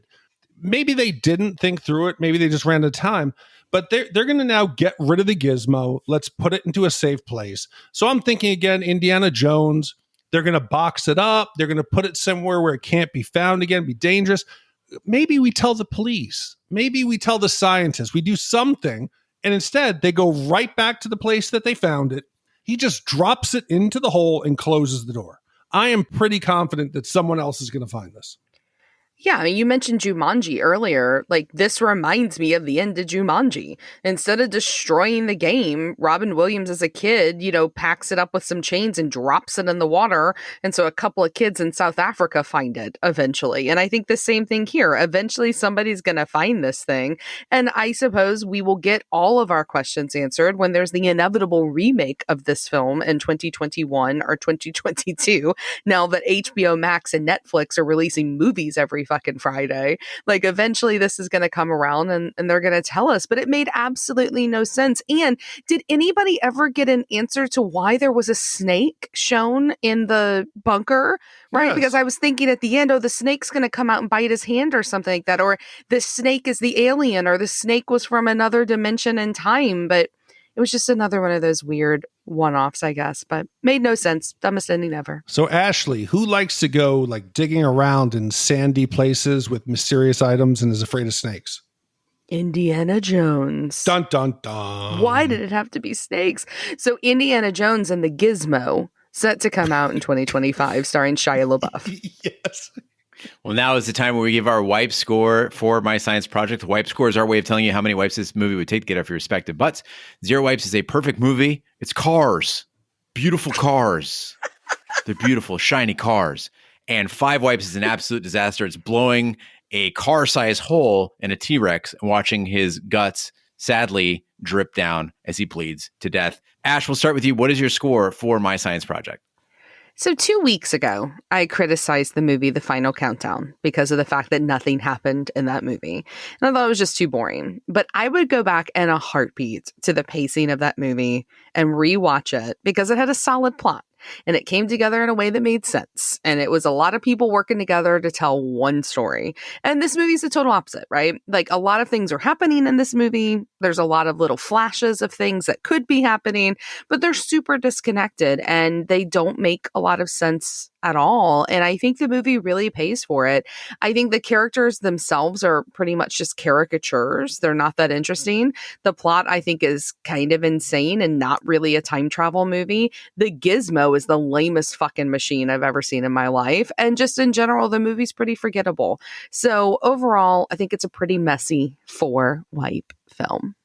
Maybe they didn't think through it. Maybe they just ran out of time. But they're going to now get rid of the gizmo. Let's put it into a safe place. So I'm thinking again, Indiana Jones. They're going to box it up. They're going to put it somewhere where it can't be found again, be dangerous. Maybe we tell the police. Maybe we tell the scientists. We do something. And instead, they go right back to the place that they found it. He just drops it into the hole and closes the door. I am pretty confident that someone else is going to find this. Yeah, I mean, you mentioned Jumanji earlier. Like, this reminds me of the end of Jumanji. Instead of destroying the game, Robin Williams as a kid, packs it up with some chains and drops it in the water. And so a couple of kids in South Africa find it eventually. And I think the same thing here. Eventually, somebody's going to find this thing. And I suppose we will get all of our questions answered when there's the inevitable remake of this film in 2021 or 2022. Now that HBO Max and Netflix are releasing movies every fucking Friday. Like, eventually this is going to come around and they're going to tell us, but it made absolutely no sense. And did anybody ever get an answer to why there was a snake shown in the bunker? Right? Yes. Because I was thinking at the end, the snake's going to come out and bite his hand or something like that. Or the snake is the alien, or the snake was from another dimension in time. But it was just another one of those weird one-offs, I guess, but made no sense. Dumbest ending ever. So Ashley, who likes to go like digging around in sandy places with mysterious items and is afraid of snakes? Indiana Jones. Dun, dun, dun. Why did it have to be snakes? So Indiana Jones and the Gizmo, set to come out in 2025, starring Shia LaBeouf. Yes. Well, now is the time where we give our wipe score for My Science Project. The wipe score is our way of telling you how many wipes this movie would take to get off your respective butts. 0 wipes is a perfect movie. It's cars. Beautiful cars. They're beautiful, shiny cars. And 5 wipes is an absolute disaster. It's blowing a car-sized hole in a T-Rex and watching his guts sadly drip down as he bleeds to death. Ash, we'll start with you. What is your score for My Science Project? So 2 weeks ago, I criticized the movie The Final Countdown because of the fact that nothing happened in that movie. And I thought it was just too boring. But I would go back in a heartbeat to the pacing of that movie and rewatch it because it had a solid plot. And it came together in a way that made sense. And it was a lot of people working together to tell one story. And this movie is the total opposite, right? Like, a lot of things are happening in this movie, There's a lot of little flashes of things that could be happening, but they're super disconnected and they don't make a lot of sense at all. And I think the movie really pays for it. I think the characters themselves are pretty much just caricatures. They're not that interesting. The plot, I think, is kind of insane and not really a time travel movie. The gizmo is the lamest fucking machine I've ever seen in my life. And just in general, the movie's pretty forgettable. So overall, I think it's a pretty messy 4-wipe film.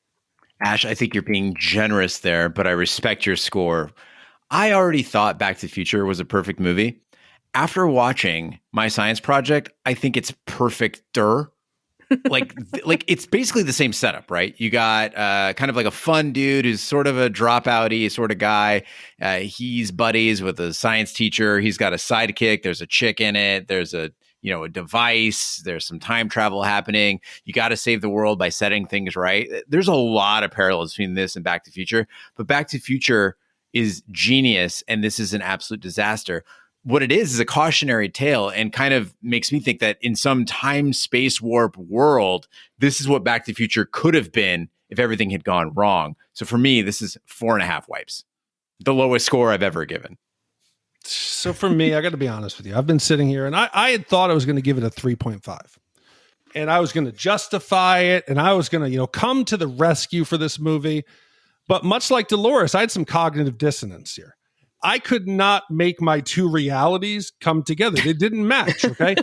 Ash, I think you're being generous there, but I respect your score. I already thought Back to the Future was a perfect movie. After watching My Science Project, I think it's perfecter. like it's basically the same setup, right? You got kind of like a fun dude who's sort of a dropout-y sort of guy. He's buddies with a science teacher. He's got a sidekick. There's a chick in it. There's a device. There's some time travel happening. You got to save the world by setting things right. There's a lot of parallels between this and Back to the Future, but Back to the Future is genius, and this is an absolute disaster. What it is a cautionary tale, and kind of makes me think that in some time space warp world, this is what Back to the Future could have been if everything had gone wrong. So for me, this is 4.5 wipes, the lowest score I've ever given. So for me, I got to be honest with you. I've been sitting here and I had thought I was going to give it a 3.5, and I was going to justify it, and I was going to, come to the rescue for this movie. But much like Dolores, I had some cognitive dissonance here. I could not make my two realities come together. They didn't match. Okay.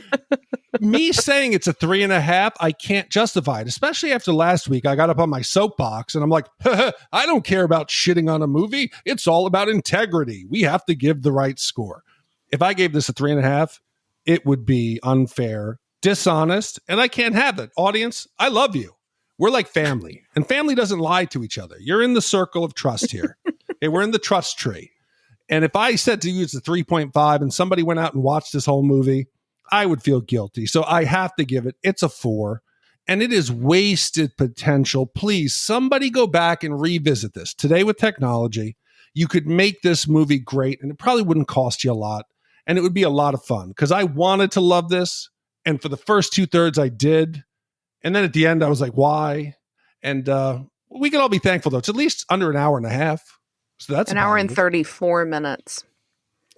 Me saying it's a 3.5, I can't justify it, especially after last week. I got up on my soapbox and I'm like, I don't care about shitting on a movie. It's all about integrity. We have to give the right score. If I gave this a 3.5, it would be unfair, dishonest, and I can't have that. Audience, I love you. We're like family, and family doesn't lie to each other. You're in the circle of trust here. Okay, we're in the trust tree. And if I said to you it's a 3.5 and somebody went out and watched this whole movie, I would feel guilty. So I have to give it. It's a 4. And it is wasted potential. Please, somebody go back and revisit this. Today with technology, you could make this movie great, and it probably wouldn't cost you a lot. And it would be a lot of fun because I wanted to love this. And for the first 2/3, I did. And then at the end, I was like, why? And we can all be thankful, though. It's at least under an hour and a half. So that's an hour and 34 minutes.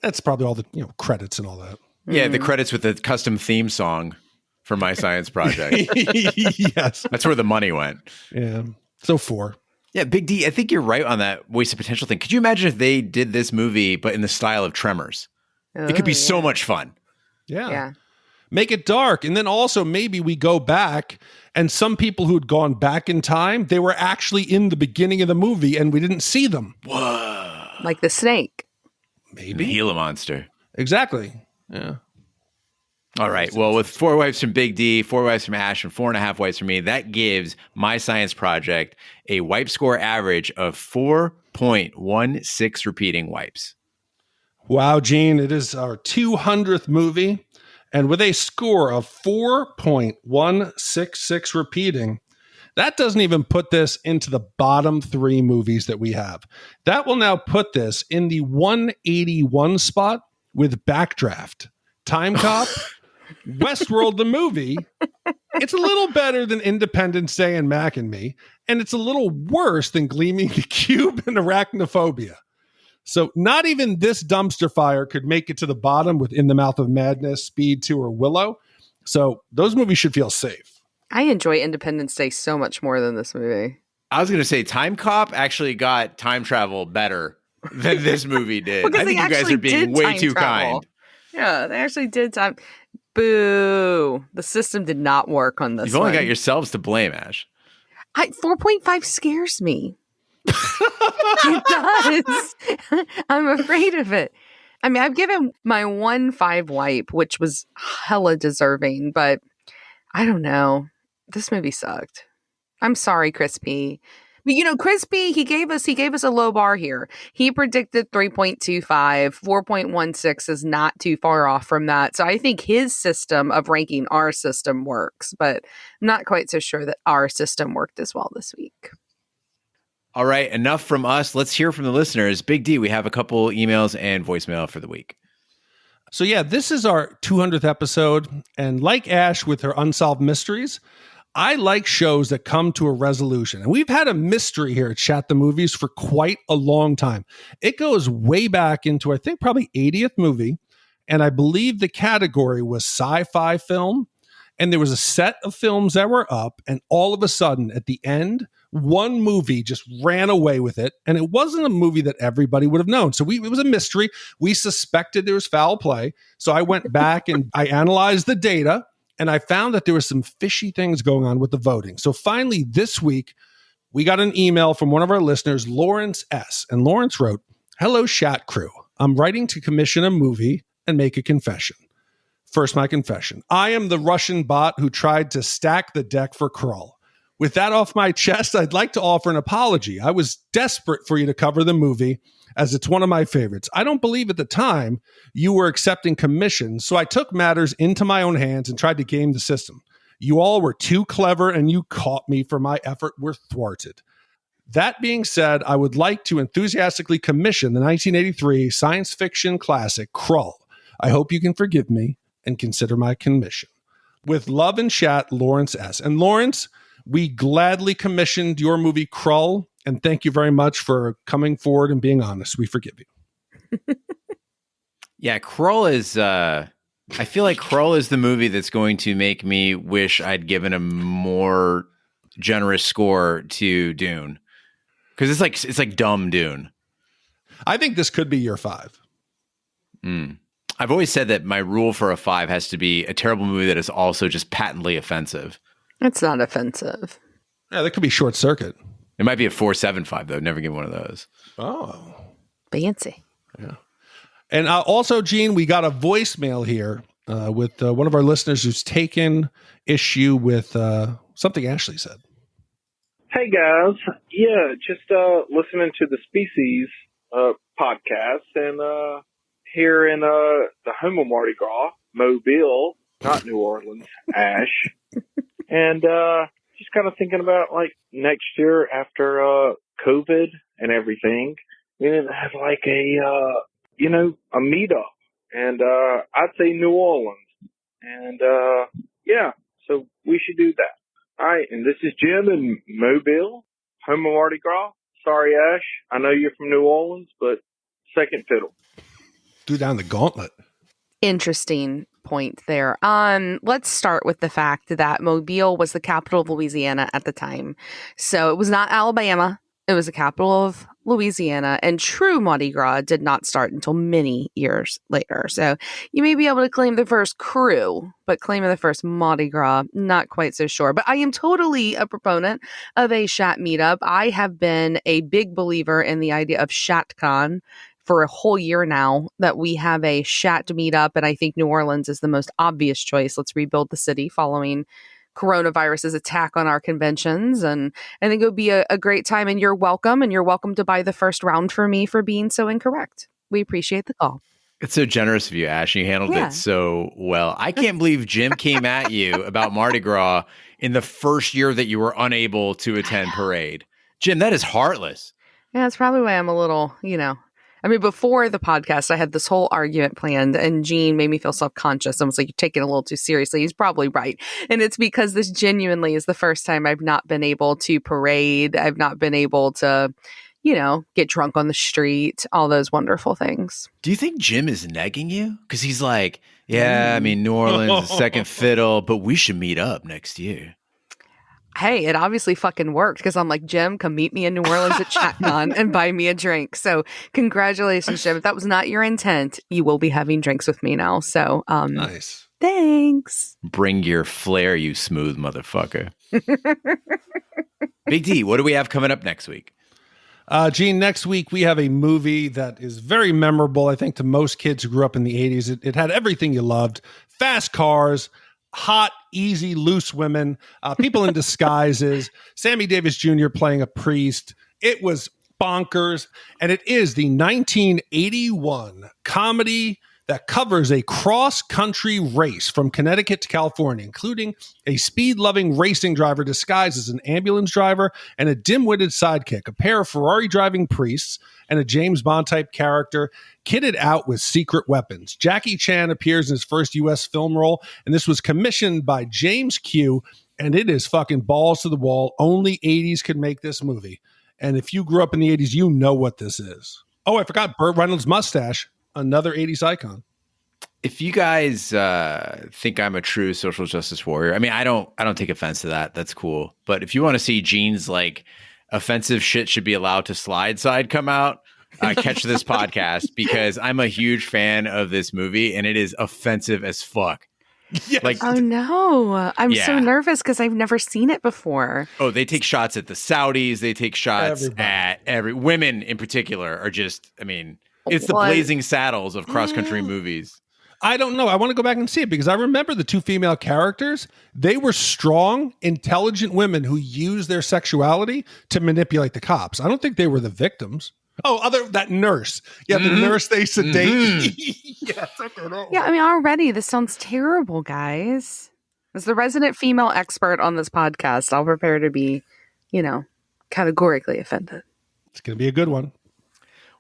That's probably all the credits and all that. Yeah, the credits with the custom theme song for My Science Project. Yes. That's where the money went. Yeah. So 4. Yeah, Big D, I think you're right on that wasted potential thing. Could you imagine if they did this movie, but in the style of Tremors? It could be so much fun. Yeah. Make it dark. And then also maybe we go back, and some people who had gone back in time, they were actually in the beginning of the movie and we didn't see them. Whoa. Like the snake. Maybe. The Gila monster. Exactly. Yeah. All right. Well, with 4 wipes from Big D, 4 wipes from Ash, and 4.5 wipes from me, that gives My Science Project a wipe score average of 4.16 repeating wipes. Wow, Gene. It is our 200th movie. And with a score of 4.166 repeating, that doesn't even put this into the bottom 3 movies that we have. That will now put this in the 181 spot with Backdraft, Time Cop, Westworld the movie. It's a little better than Independence Day and Mac and Me, and it's a little worse than Gleaming the Cube and Arachnophobia. So not even this dumpster fire could make it to the bottom with In the Mouth of Madness, Speed 2, or Willow. So those movies should feel safe. I enjoy Independence Day so much more than this movie. I was going to say Time Cop actually got time travel better than this movie did. I think you guys are being way too kind. Yeah, they actually did time. Boo. The system did not work on this. You've only got yourselves to blame, Ash. 4.5 scares me. It does. I'm afraid of it. I mean, I've given my 1.5 wipe, which was hella deserving, but I don't know. This movie sucked. I'm sorry, Chris P. But Chris P, he gave us a low bar here. He predicted 3.25. 4.16 is not too far off from that. So I think his system of ranking our system works, but I'm not quite so sure that our system worked as well this week. All right, enough from us. Let's hear from the listeners. Big D, we have a couple emails and voicemail for the week. So yeah, this is our 200th episode. And like Ash with her Unsolved Mysteries, I like shows that come to a resolution. And we've had a mystery here at Shat The Movies for quite a long time. It goes way back into, I think, probably 80th movie. And I believe the category was sci-fi film. And there was a set of films that were up. And all of a sudden, at the end, one movie just ran away with it. And it wasn't a movie that everybody would have known. So it was a mystery. We suspected there was foul play. So I went back and I analyzed the data. And I found that there were some fishy things going on with the voting. So finally, this week, we got an email from one of our listeners, Lawrence S. And Lawrence wrote, "Hello, Shat Crew. I'm writing to commission a movie and make a confession. First, my confession. I am the Russian bot who tried to stack the deck for Krull. With that off my chest, I'd like to offer an apology. I was desperate for you to cover the movie, as it's one of my favorites. I don't believe at the time you were accepting commissions, so I took matters into my own hands and tried to game the system. You all were too clever and you caught me for my effort were thwarted. That being said, I would like to enthusiastically commission the 1983 science fiction classic Krull. I hope you can forgive me and consider my commission. With love and chat, Lawrence S." And Lawrence, we gladly commissioned your movie Krull. And thank you very much for coming forward and being honest. We forgive you. Yeah, Krull is, I feel like Krull is the movie that's going to make me wish I'd given a more generous score to Dune. Because it's like dumb Dune. I think this could be your 5. I've always said that my rule for a 5 has to be a terrible movie that is also just patently offensive. It's not offensive. Yeah, that could be Short Circuit. It might be a 4.75 though. Never get one of those. Oh, Fancy. Yeah. And also, Gene, we got a voicemail here with one of our listeners who's taken issue with something Ashley said. Hey guys, yeah, just listening to the Species podcast and here in the home of Mardi Gras, Mobile, not New Orleans, Ash, and just kind of thinking about like next year after COVID and everything, we didn't have like a meetup, and I'd say New Orleans, and yeah, so we should do that. All right, and this is Jim in Mobile, home of Mardi Gras. Sorry, Ash, I know you're from New Orleans, but second fiddle. Do down the gauntlet. Interesting point there. Let's start with the fact that Mobile was the capital of Louisiana at the time. So it was not Alabama. It was the capital of Louisiana, and true Mardi Gras did not start until many years later. So you may be able to claim the first crew, but claiming the first Mardi Gras, not quite so sure. But I am totally a proponent of a Shat meetup. I have been a big believer in the idea of ShatCon for a whole year now, that we have a Shat meetup, and I think New Orleans is the most obvious choice. Let's rebuild the city following coronavirus's attack on our conventions, and I think it would be a great time, and you're welcome to buy the first round for me for being so incorrect. We appreciate the call. It's so generous of you, Ash. You handled it so well. I can't believe Jim came at you about Mardi Gras in the first year that you were unable to attend parade. Jim, that is heartless. Yeah, that's probably why I'm a little, I mean, before the podcast, I had this whole argument planned, and Gene made me feel self-conscious. I was like, you're taking it a little too seriously. He's probably right. And it's because this genuinely is the first time I've not been able to parade. I've not been able to, get drunk on the street, all those wonderful things. Do you think Jim is negging you? Because he's like, yeah, I mean, New Orleans is second fiddle, but we should meet up next year. Hey, it obviously fucking worked, because I'm like, Jim, come meet me in New Orleans at ChatCon and buy me a drink. So congratulations, Jim. If that was not your intent, you will be having drinks with me now. So nice. Thanks. Bring your flair, you smooth motherfucker. Big D, what do we have coming up next week? Gene, next week we have a movie that is very memorable, I think, to most kids who grew up in the 80s. It had everything you loved. Fast cars, hot, easy, loose women, people in disguises, Sammy Davis Jr. playing a priest. It was bonkers. And it is the 1981 comedy that covers a cross-country race from Connecticut to California, including a speed-loving racing driver disguised as an ambulance driver and a dim-witted sidekick, a pair of Ferrari-driving priests, and a James Bond-type character kitted out with secret weapons. Jackie Chan appears in his first U.S. film role, and this was commissioned by James Q. and it is fucking balls to the wall. Only 80s could make this movie. And if you grew up in the 80s, you know what this is. Oh, I forgot Burt Reynolds' mustache, another 80s icon. If you guys think I'm a true social justice warrior, I mean, I don't take offense to that. That's cool. But if you want to see Gene's like offensive shit should be allowed to slide side come out, catch this podcast, because I'm a huge fan of this movie and it is offensive as fuck. Yes. Like, oh no, I'm so nervous because I've never seen it before. Oh, they take shots at the Saudis. They take shots at women in particular are just, I mean, it's the Blazing Saddles of cross-country movies. I don't know. I want to go back and see it because I remember the two female characters. They were strong, intelligent women who used their sexuality to manipulate the cops. I don't think they were the victims. Oh, that nurse. Yeah, the nurse they sedate. Yes, okay, yeah, I mean, already this sounds terrible, guys. As the resident female expert on this podcast, I'll prepare to be, categorically offended. It's going to be a good one.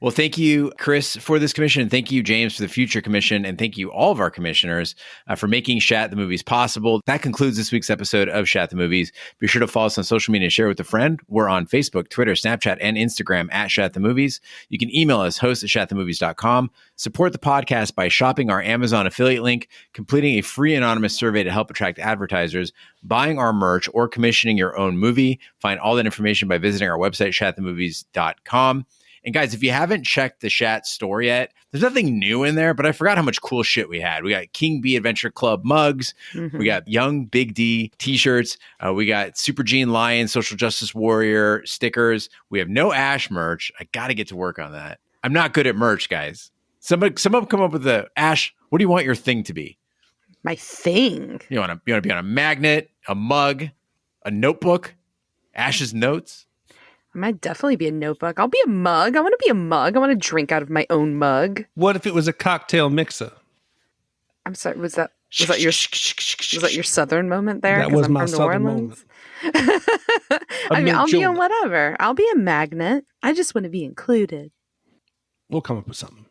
Well, thank you, Chris, for this commission. Thank you, James, for the future commission. And thank you, all of our commissioners, for making Shat the Movies possible. That concludes this week's episode of Shat the Movies. Be sure to follow us on social media and share with a friend. We're on Facebook, Twitter, Snapchat, and Instagram at Shat the Movies. You can email us, host@shatthemovies.com. Support the podcast by shopping our Amazon affiliate link, completing a free anonymous survey to help attract advertisers, buying our merch, or commissioning your own movie. Find all that information by visiting our website, shatthemovies.com. And guys, if you haven't checked the Shat store yet, there's nothing new in there, but I forgot how much cool shit we had. We got King Bee Adventure Club mugs. Mm-hmm. We got Young Big D t-shirts. We got Super Gene Lion Social Justice Warrior stickers. We have no Ash merch. I got to get to work on that. I'm not good at merch, guys. Someone come up with the Ash. What do you want your thing to be? My thing. You want to be on a magnet, a mug, a notebook, Ash's notes. I might definitely be a notebook. I'll be a mug. I want to be a mug. I want to drink out of my own mug. What if it was a cocktail mixer? I'm sorry. Was that your Southern moment there? That was my Southern moment. I mean, I'll be a whatever. I'll be a magnet. I just want to be included. We'll come up with something.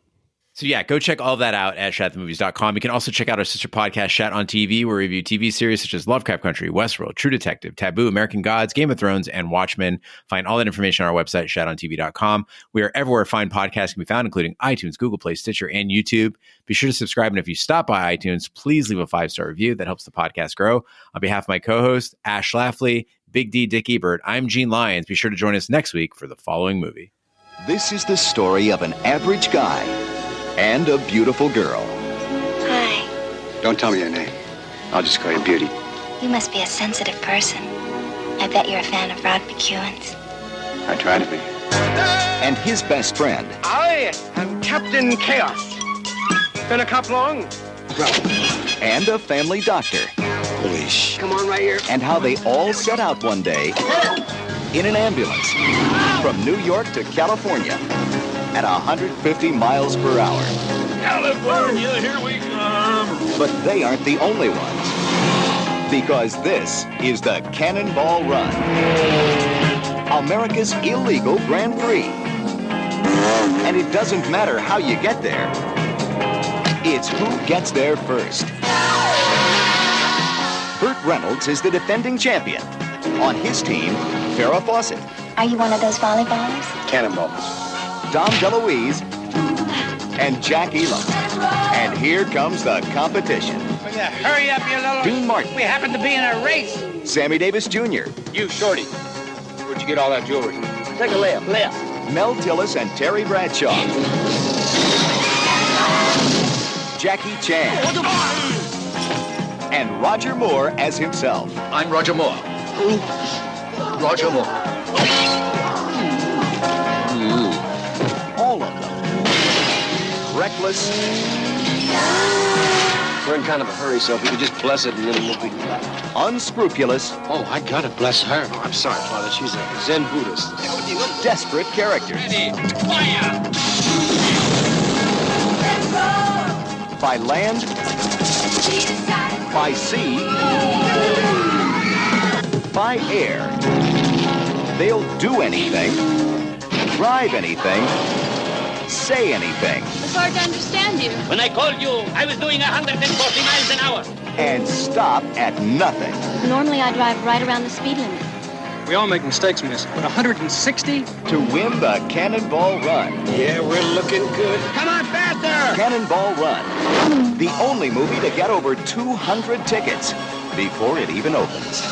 So yeah, go check all that out at shatthemovies.com. You can also check out our sister podcast, Shat on TV, where we review TV series such as Lovecraft Country, Westworld, True Detective, Taboo, American Gods, Game of Thrones, and Watchmen. Find all that information on our website, shatontv.com. We are everywhere fine podcasts can be found, including iTunes, Google Play, Stitcher, and YouTube. Be sure to subscribe, and if you stop by iTunes, please leave a 5-star review. That helps the podcast grow. On behalf of my co-host, Ash Lafley, Big D, Dick Ebert, I'm Gene Lyons. Be sure to join us next week for the following movie. This is the story of an average guy and a beautiful girl. Hi. Don't tell me your name. I'll just call you Beauty. You must be a sensitive person. I bet you're a fan of Rod McEwen's. I try to be. And his best friend. I am Captain Chaos. Been a cop long? And a family doctor. Police. Come on right here. And how they all set out one day in an ambulance from New York to California at 150 miles per hour. California, here we come. But they aren't the only ones. Because this is the Cannonball Run, America's illegal Grand Prix. And it doesn't matter how you get there. It's who gets there first. Burt Reynolds is the defending champion. On his team, Farrah Fawcett. Are you one of those volleyballers? Cannonballs. Dom DeLuise, and Jack Elam. And here comes the competition. Well, yeah, hurry up, you little... Dean Martin. We happen to be in a race. Sammy Davis Jr. You, Shorty. Where'd you get all that jewelry? Take a left. Mel Tillis and Terry Bradshaw. Jackie Chan. And Roger Moore as himself. I'm Roger Moore. Roger Moore. All of them. Reckless. We're in kind of a hurry, so if you could just bless it and then we'll be... Unscrupulous. Oh, I gotta bless her. Oh, I'm sorry, Father. She's a Zen Buddhist. Desperate characters. Ready, fire! By land. By sea. By air. They'll do anything. Drive anything. Say anything. It's hard to understand you. When I called you, I was doing 140 miles an hour. and stop at nothing. Normally I drive right around the speed limit. We all make mistakes, miss. But 160? To win the Cannonball Run. Yeah, we're looking good. Come on, faster! Cannonball Run. The only movie to get over 200 tickets before it even opens.